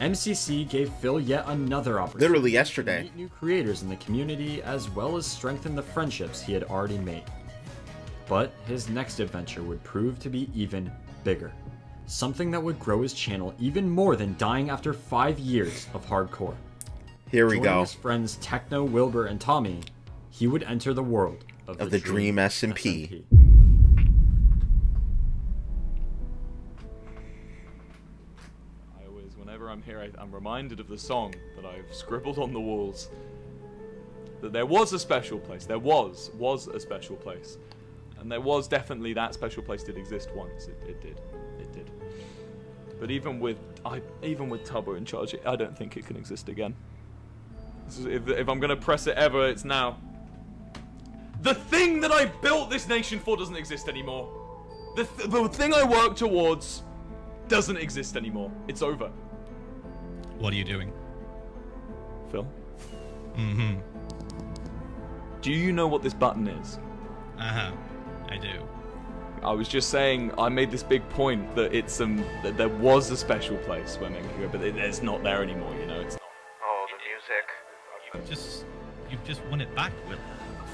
MCC gave Phil yet another opportunity Literally to yesterday. meet new creators in the community as well as strengthen the friendships he had already made. But his next adventure would prove to be even bigger. Something that would grow his channel even more than dying after 5 years of hardcore. Here we Joining go. his friends Techno, Wilbur, and Tommy, he would enter the world of the Dream SMP. Whenever I'm here, I'm reminded of the song that I've scribbled on the walls. That there was a special place. There was a special place. And there was definitely that special place did exist once. It did. But even with Tubbo in charge, I don't think it can exist again. If I'm gonna press it ever, it's now. The thing that I built this nation for doesn't exist anymore. The thing I worked towards doesn't exist anymore. It's over. What are you doing? Phil? Mm-hmm. Do you know what this button is? Uh-huh. I do. I was just saying, I made this big point that that there was a special place where men could go, but it's not there anymore, you know, it's not. Oh, the music. You've just won it back, Will.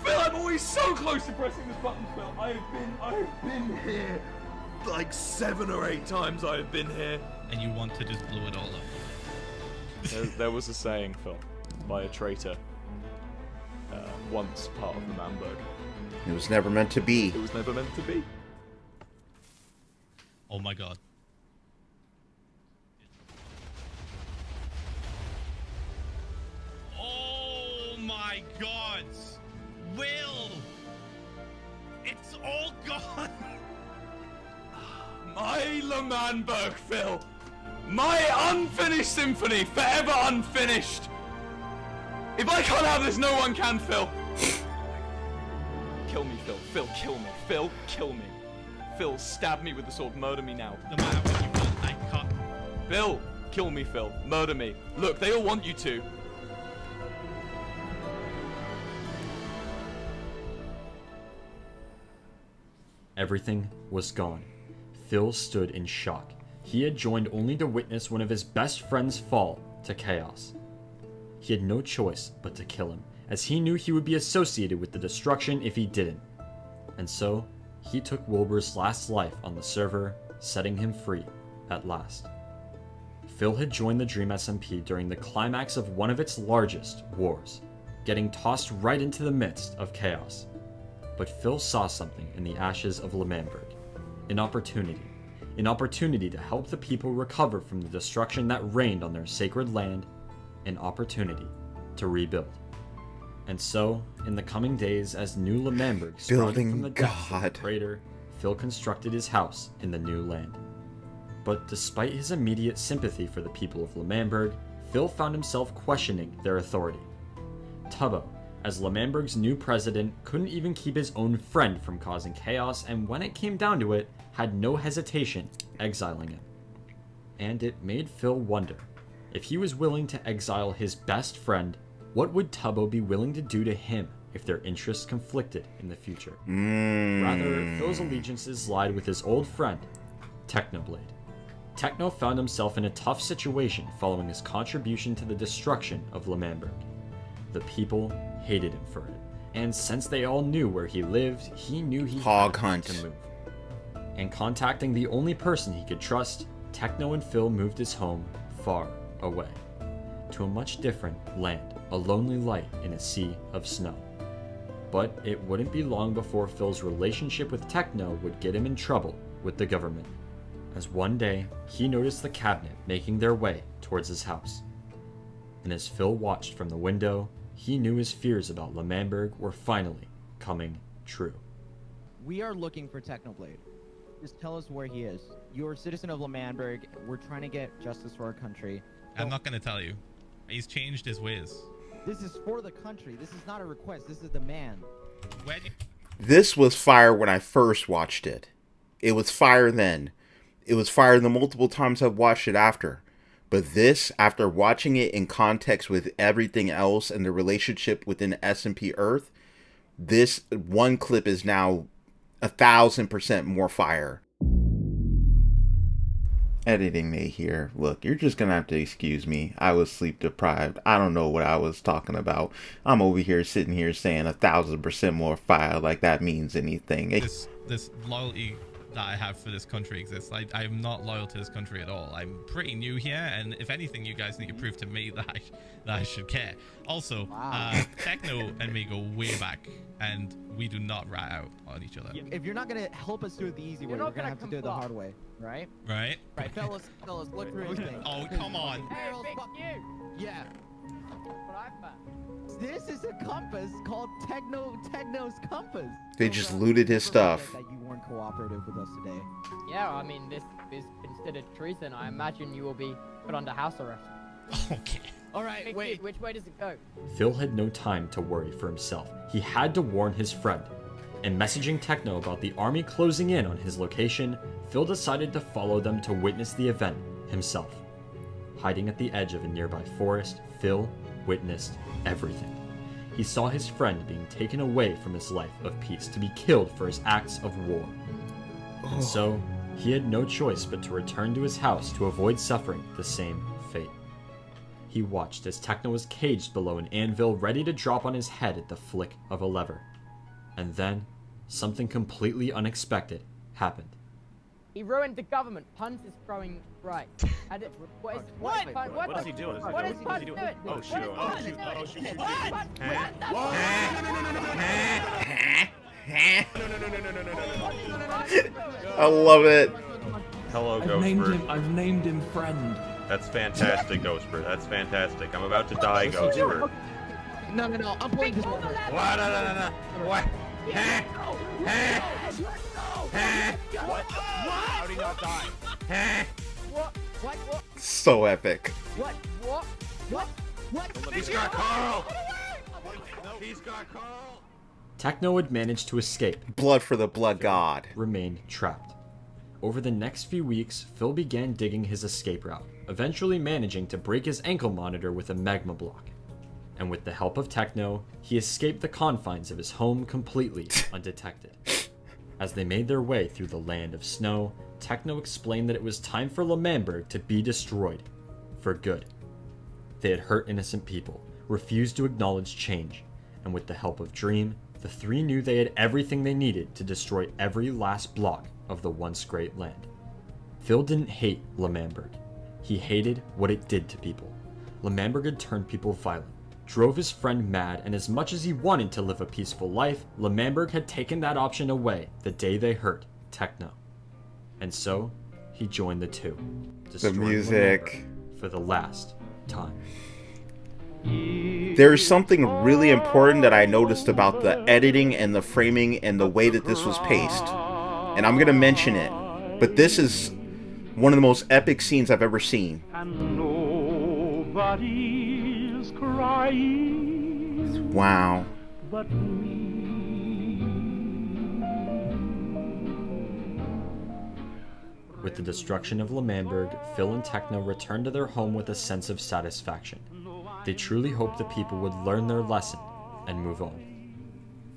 Phil, I'm always so close to pressing this button, Phil. I've been here like 7 or 8 times I have been here. And you want to just blow it all up. There was a saying, Phil, by a traitor, once part of the Manberg. It was never meant to be. It was never meant to be. Oh my god. Oh my god! Will! It's all gone! My Manberg, Phil! My unfinished symphony, forever unfinished! If I can't have this, no one can, Phil! Kill me, Phil. Phil, kill me. Phil, kill me. Phil, stab me with the sword. Murder me now. No matter what you want, I can't. Phil, kill me, Phil. Murder me. Look, they all want you to. Everything was gone. Phil stood in shock. He had joined only to witness one of his best friends fall to chaos. He had no choice but to kill him, as he knew he would be associated with the destruction if he didn't. And so, he took Wilbur's last life on the server, setting him free at last. Phil had joined the Dream SMP during the climax of one of its largest wars, getting tossed right into the midst of chaos. But Phil saw something in the ashes of L'Manberg. An opportunity. An opportunity to help the people recover from the destruction that reigned on their sacred land. An opportunity to rebuild. And so, in the coming days, as new L'Manberg sprouted from the depths of the crater, Phil constructed his house in the new land. But despite his immediate sympathy for the people of L'Manberg, Phil found himself questioning their authority. Tubbo, as L'Manberg's new president, couldn't even keep his own friend from causing chaos, and when it came down to it, had no hesitation exiling him. And it made Phil wonder, if he was willing to exile his best friend, what would Tubbo be willing to do to him if their interests conflicted in the future? Rather, Phil's allegiances lied with his old friend, Technoblade. Techno found himself in a tough situation following his contribution to the destruction of L'Manberg. The people hated him for it, and since they all knew where he lived, he knew he Hog had hunt. to move. And contacting the only person he could trust, Techno and Phil moved his home far away, to a much different land, a lonely light in a sea of snow. But it wouldn't be long before Phil's relationship with Techno would get him in trouble with the government, as one day he noticed the cabinet making their way towards his house. And as Phil watched from the window, he knew his fears about L'Manberg were finally coming true. We are looking for Technoblade. Just tell us where he is. You're a citizen of L'Manberg. We're trying to get justice for our country. I'm not going to tell you. He's changed his ways. This is for the country. This is not a request. This is a demand. Where do you... This was fire when I first watched it. It was fire then. It was fire the multiple times I've watched it after. But this, after watching it in context with everything else and the relationship within SMP Earth, this one clip is now 1,000% more fire. Editing Nate here. Look, you're just gonna have to excuse me. I was sleep deprived. I don't know what I was talking about. I'm over here sitting here saying 1,000% more fire like that means anything. This loyalty that I have for this country exists. I'm not loyal to this country at all. I'm pretty new here, and if anything, you guys need to prove to me that I should care. Also, Techno and me go way back, and we do not rat out on each other. If you're not gonna help us do it the easy way, we're gonna have to do it the hard way, right? Right? Right, fellas, look through everything. Oh, come on. Hey, fuck you! Yeah. What I found. This is a compass called Techno's compass. They just looted his stuff. That you weren't cooperative with us today. Yeah, I mean, this is considered treason. I imagine you will be put under house arrest. Okay. All right, wait. Which way does it go? Phil had no time to worry for himself. He had to warn his friend. And messaging Techno about the army closing in on his location, Phil decided to follow them to witness the event himself. Hiding at the edge of a nearby forest, Phil witnessed everything. He saw his friend being taken away from his life of peace to be killed for his acts of war. And so, he had no choice but to return to his house to avoid suffering the same fate. He watched as Techno was caged below an anvil ready to drop on his head at the flick of a lever. And then, something completely unexpected happened. He ruined the government. Puns is throwing right. And it, what What is he doing? What is Puns doing? Oh shoot! Oh shoot! Oh shoot! I love it. Hello, Ghostbird. I've named him friend. That's fantastic, Ghostbird. That's fantastic. I'm about to die, Ghostbird. No, I'm playing this one. What? No. What? How did he not die? What? So epic. What? He's got Carl! He's got Carl! Techno had managed to escape, Blood for the blood god. remained trapped. Over the next few weeks, Phil began digging his escape route, eventually managing to break his ankle monitor with a magma block. And with the help of Techno, he escaped the confines of his home completely undetected. As they made their way through the land of snow, Techno explained that it was time for L'Manberg to be destroyed. For good. They had hurt innocent people, refused to acknowledge change, and with the help of Dream, the three knew they had everything they needed to destroy every last block of the once great land. Phil didn't hate L'Manberg. He hated what it did to people. L'Manberg had turned people violent, drove his friend mad, and as much as he wanted to live a peaceful life, L'Manberg had taken that option away the day they hurt Techno. And so, he joined the two. The music. L'Manberg for the last time. There's something really important that I noticed about the editing and the framing and the way that this was paced. And I'm going to mention it. But this is one of the most epic scenes I've ever seen. And nobody's crying Wow. but me. With the destruction of L'Manberg, Phil and Techno returned to their home with a sense of satisfaction. They truly hoped the people would learn their lesson and move on.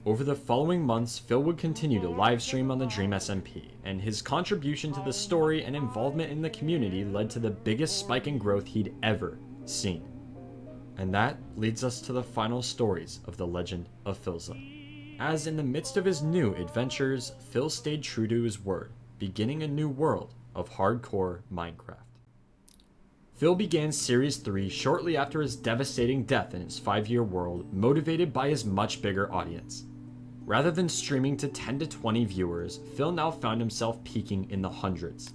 Over the following months, Phil would continue to livestream on the Dream SMP, and his contribution to the story and involvement in the community led to the biggest spike in growth he'd ever seen. And that leads us to the final stories of the legend of Philza. As in the midst of his new adventures, Phil stayed true to his word, beginning a new world of hardcore Minecraft. Phil began Series 3 shortly after his devastating death in his 5-year world, motivated by his much bigger audience. Rather than streaming to 10 to 20 viewers, Phil now found himself peaking in the hundreds.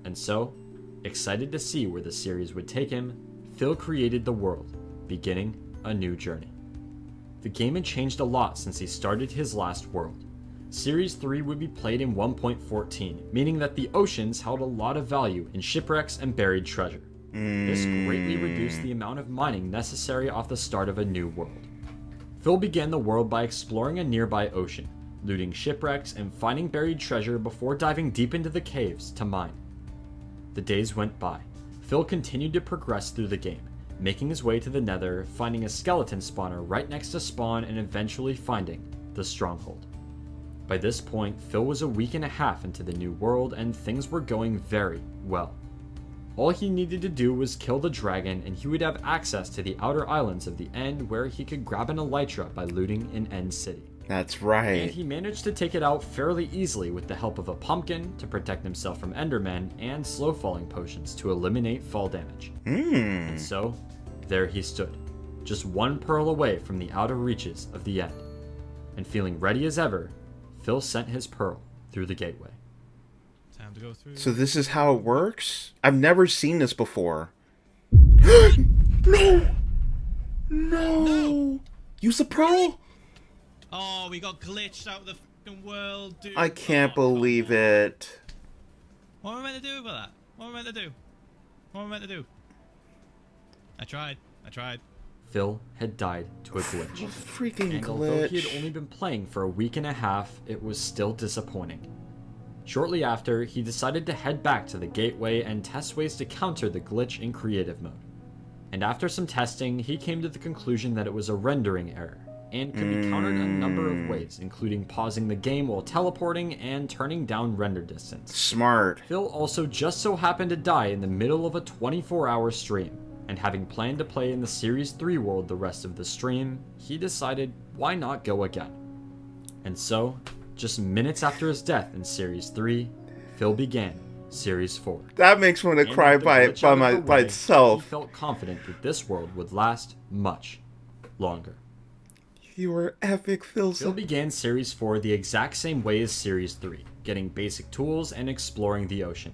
And so, excited to see where the series would take him, Phil created the world, beginning a new journey. The game had changed a lot since he started his last world. Series 3 would be played in 1.14, meaning that the oceans held a lot of value in shipwrecks and buried treasure. This greatly reduced the amount of mining necessary off the start of a new world. Phil began the world by exploring a nearby ocean, looting shipwrecks and finding buried treasure before diving deep into the caves to mine. The days went by. Phil continued to progress through the game, making his way to the Nether, finding a skeleton spawner right next to spawn, and eventually finding the stronghold. By this point, Phil was a week and a half into the new world and things were going very well. All he needed to do was kill the dragon and he would have access to the outer islands of the End where he could grab an elytra by looting in End City. That's right. And he managed to take it out fairly easily with the help of a pumpkin to protect himself from Endermen and slow falling potions to eliminate fall damage. And so, there he stood, just one pearl away from the outer reaches of the End. And feeling ready as ever, Phil sent his pearl through the gateway. Time to go through. So this is how it works? I've never seen this before. No! No! Use the pearl? Oh, we got glitched out of the fucking world, dude. I can't believe it. What am I meant to do about that? What am I meant to do? What am I meant to do? I tried. Phil had died to a glitch. Freaking And glitch. although he had only been playing for a week and a half, it was still disappointing. Shortly after, he decided to head back to the gateway and test ways to counter the glitch in creative mode. And after some testing, he came to the conclusion that it was a rendering error, and could be countered a number of ways, including pausing the game while teleporting and turning down render distance. Smart. Phil also just so happened to die in the middle of a 24-hour stream, and having planned to play in the Series 3 world the rest of the stream, he decided why not go again. And so, just minutes after his death in Series 3, Phil began Series 4. That makes me want to And cry with the glitch out of the by way, itself. He felt confident that this world would last much longer. You were epic, Phil Philza. began Series 4 the exact same way as Series 3, getting basic tools and exploring the ocean.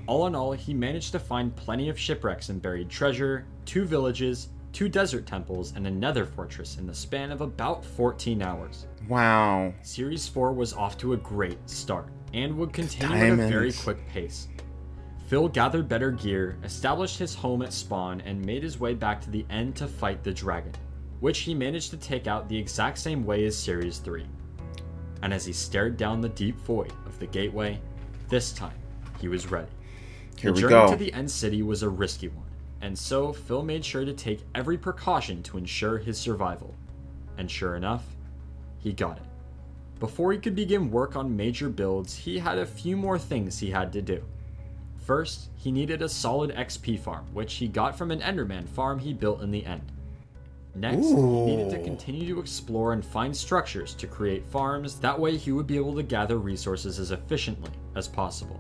All in all, he managed to find plenty of shipwrecks and buried treasure, 2 villages, 2 desert temples, and a nether fortress in the span of about 14 hours. Wow. Series 4 was off to a great start, and would continue at a very Diamonds. quick pace. Phil gathered better gear, established his home at spawn, and made his way back to the End to fight the dragon, which he managed to take out the exact same way as Series 3. And as he stared down the deep void of the gateway, this time, he was ready. Here the we journey go. to the End City was a risky one, and so Phil made sure to take every precaution to ensure his survival. And sure enough, he got it. Before he could begin work on major builds, he had a few more things he had to do. First, he needed a solid XP farm, which he got from an Enderman farm he built in the end. Next, he needed to continue to explore and find structures to create farms, that way he would be able to gather resources as efficiently as possible.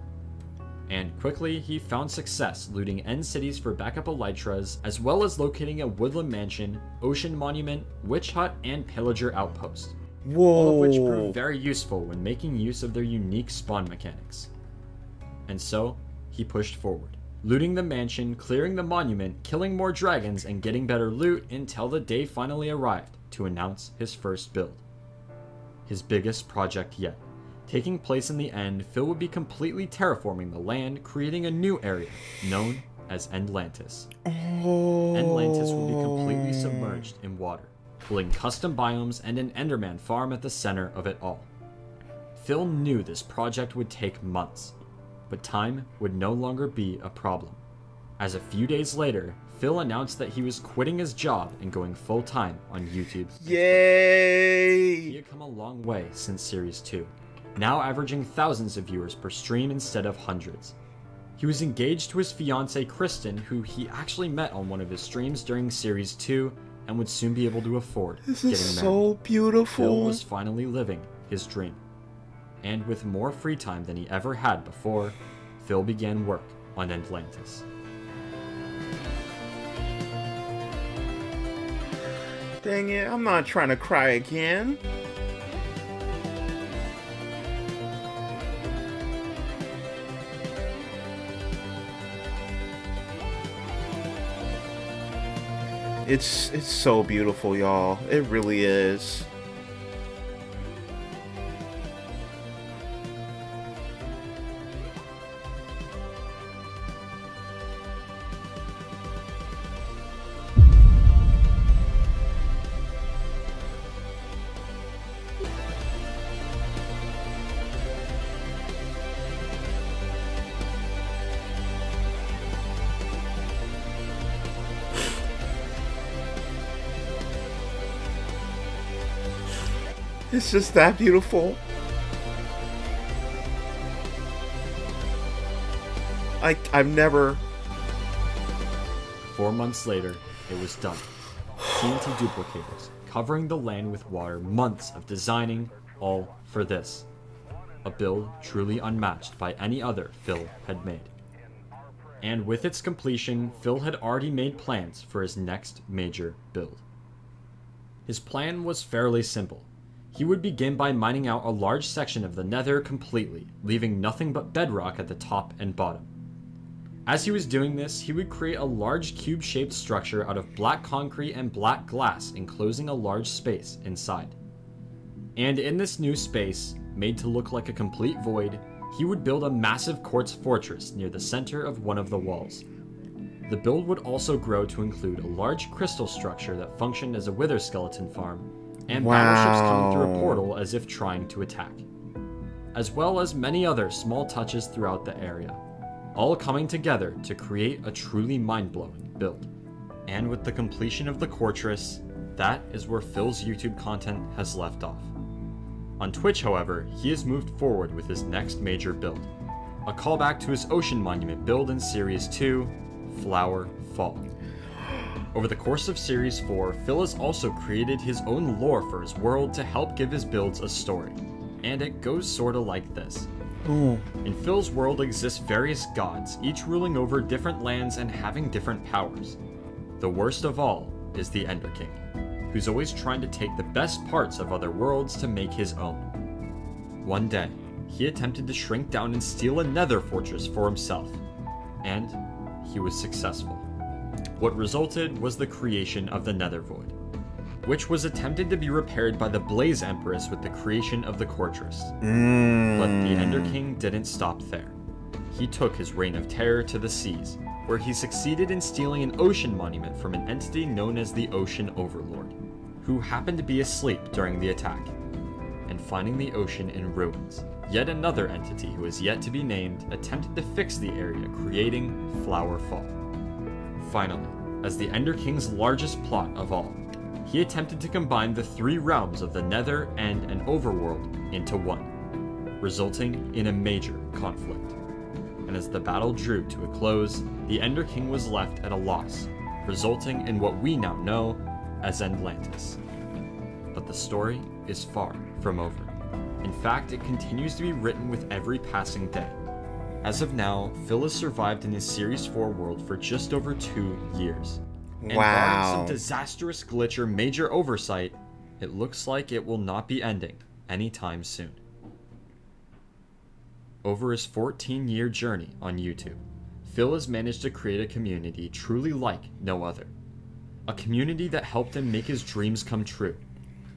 And quickly, he found success looting end cities for backup elytras, as well as locating a woodland mansion, ocean monument, witch hut, and pillager outpost. Whoa. All of which proved very useful when making use of their unique spawn mechanics. And so, he pushed forward, looting the mansion, clearing the monument, killing more dragons, and getting better loot until the day finally arrived to announce his first build. His biggest project yet. Taking place in the end, Phil would be completely terraforming the land, creating a new area known as Endlantis. Endlantis would be completely submerged in water, pulling custom biomes and an Enderman farm at the center of it all. Phil knew this project would take months, but time would no longer be a problem. As a few days later, Phil announced that he was quitting his job and going full-time on YouTube. Yay! He had come a long way since Series 2, now averaging thousands of viewers per stream instead of hundreds. He was engaged to his fiancée Kristen, who he actually met on one of his streams during Series 2 and would soon be able to afford This getting is married. so beautiful. Phil was finally living his dream. And with more free time than he ever had before, Phil began work on Endlantis. Dang it, I'm not trying to cry again. It's so beautiful, y'all. It really is. It's just that beautiful. I've never... 4 months later, it was done. TNT duplicators, covering the land with water, months of designing, all for this. A build truly unmatched by any other Phil had made. And with its completion, Phil had already made plans for his next major build. His plan was fairly simple. He would begin by mining out a large section of the Nether completely, leaving nothing but bedrock at the top and bottom. As he was doing this, he would create a large cube-shaped structure out of black concrete and black glass, enclosing a large space inside. And in this new space, made to look like a complete void, he would build a massive quartz fortress near the center of one of the walls. The build would also grow to include a large crystal structure that functioned as a wither skeleton farm, and battleships coming through a portal as if trying to attack, as well as many other small touches throughout the area, all coming together to create a truly mind-blowing build. And with the completion of the Fortress, that is where Phil's YouTube content has left off. On Twitch, however, he has moved forward with his next major build, a callback to his Ocean Monument build in Series 2, Flower Fall. Over the course of Series 4, Phil has also created his own lore for his world to help give his builds a story. And it goes sorta like this. In Phil's world exist various gods, each ruling over different lands and having different powers. The worst of all is the Ender King, who's always trying to take the best parts of other worlds to make his own. One day, he attempted to shrink down and steal a nether fortress for himself, and he was successful. What resulted was the creation of the Nether Void, which was attempted to be repaired by the Blaze Empress with the creation of the Fortress. But the Ender King didn't stop there. He took his reign of terror to the seas, where he succeeded in stealing an ocean monument from an entity known as the Ocean Overlord, who happened to be asleep during the attack, and finding the ocean in ruins. Yet another entity who is yet to be named attempted to fix the area, creating Flower Fall. Finally, as the Ender King's largest plot of all, he attempted to combine the three realms of the Nether and an overworld into one, resulting in a major conflict. And as the battle drew to a close, the Ender King was left at a loss, resulting in what we now know as Endlantis. But the story is far from over. In fact, it continues to be written with every passing day. As of now, Phil has survived in his Series 4 world for just over 2 years. And barring some disastrous glitch or major oversight, it looks like it will not be ending anytime soon. Over his 14-year journey on YouTube, Phil has managed to create a community truly like no other. A community that helped him make his dreams come true,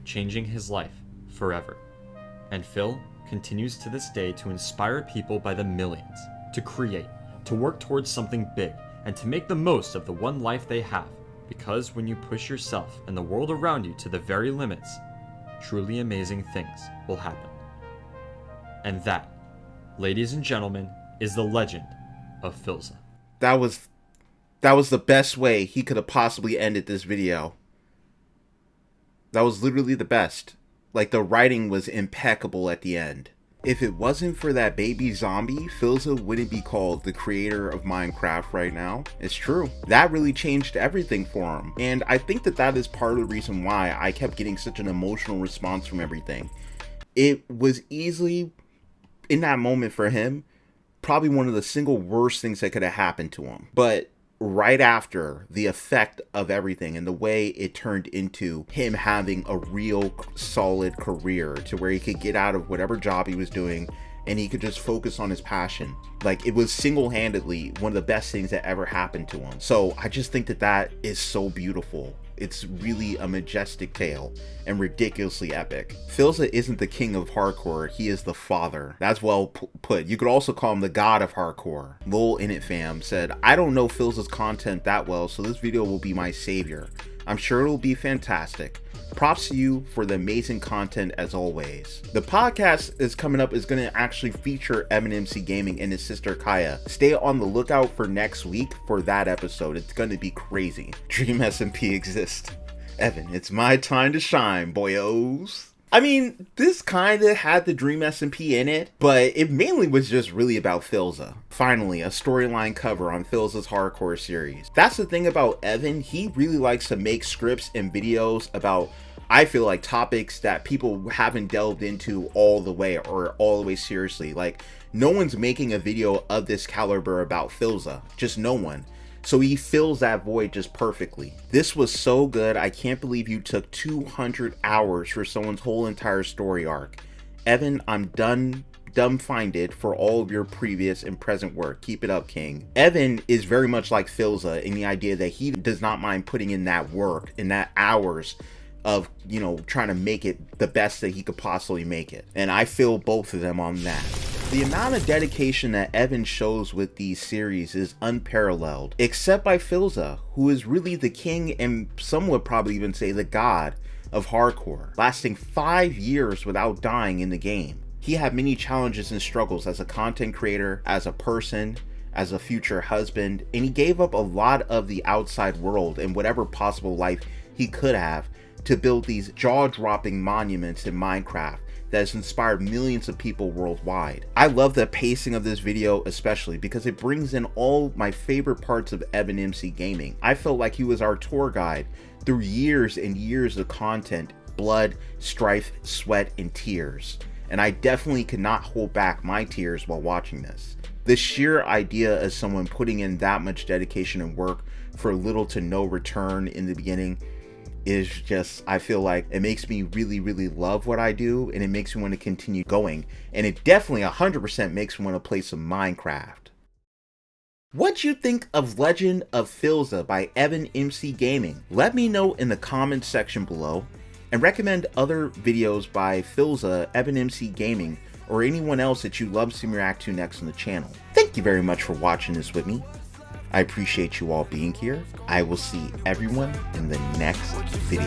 changing his life forever. And Phil continues to this day to inspire people by the millions, to create, to work towards something big, and to make the most of the one life they have. Because when you push yourself and the world around you to the very limits, truly amazing things will happen. And that, ladies and gentlemen, is the legend of Philza. That was the best way he could have possibly ended this video. That was literally the best. Like, the writing was impeccable at the end. If it wasn't for that baby zombie, Philza wouldn't be called the creator of Minecraft right now. It's true. That really changed everything for him. And I think that is part of the reason why I kept getting such an emotional response from everything. It was easily, in that moment for him, probably one of the single worst things that could have happened to him. But right after, the effect of everything and the way it turned into him having a real solid career to where he could get out of whatever job he was doing and he could just focus on his passion. Like, it was single-handedly one of the best things that ever happened to him. So I just think that is so beautiful. It's really a majestic tale and ridiculously epic. Philza isn't the king of hardcore, he is the father. That's well put. You could also call him the god of hardcore. Lol Init Fam said, I don't know Philza's content that well, so this video will be my savior. I'm sure it'll be fantastic. Props to you for the amazing content as always. The podcast is coming up is going to actually feature Evan MC Gaming and his sister Kaiya. Stay on the lookout for next week for that episode. It's going to be crazy. Dream SMP exists. Evan, it's my time to shine, boyos. I mean, this kind of had the Dream SMP in it, but it mainly was just really about Philza. Finally, a storyline cover on Philza's hardcore series. That's the thing about Evan, he really likes to make scripts and videos about, I feel like, topics that people haven't delved into all the way or all the way seriously. Like, no one's making a video of this caliber about Philza, just no one. So he fills that void just perfectly. This was so good, I can't believe you took 200 hours for someone's whole entire story arc. Evan, I'm dumbfounded for all of your previous and present work. Keep it up, King. Evan is very much like Philza in the idea that he does not mind putting in that work, in that hours of, you know, trying to make it the best that he could possibly make it. And I feel both of them on that. The amount of dedication that Evan shows with these series is unparalleled, except by Philza, who is really the king and some would probably even say the god of hardcore, lasting 5 years without dying in the game. He had many challenges and struggles as a content creator, as a person, as a future husband, and he gave up a lot of the outside world and whatever possible life he could have to build these jaw-dropping monuments in Minecraft that has inspired millions of people worldwide. I love the pacing of this video especially because it brings in all my favorite parts of Evan MC Gaming. I felt like he was our tour guide through years and years of content, blood, strife, sweat, and tears. And I definitely could not hold back my tears while watching this. The sheer idea of someone putting in that much dedication and work for little to no return in the beginning is just, I feel like it makes me really, really love what I do, and it makes me want to continue going. And it definitely 100% makes me want to play some Minecraft. What'd you think of Legend of Philza by Evan MC Gaming? Let me know in the comments section below, and recommend other videos by Philza, Evan MC Gaming, or anyone else that you love to see me react to next on the channel. Thank you very much for watching this with me. I appreciate you all being here. I will see everyone in the next video.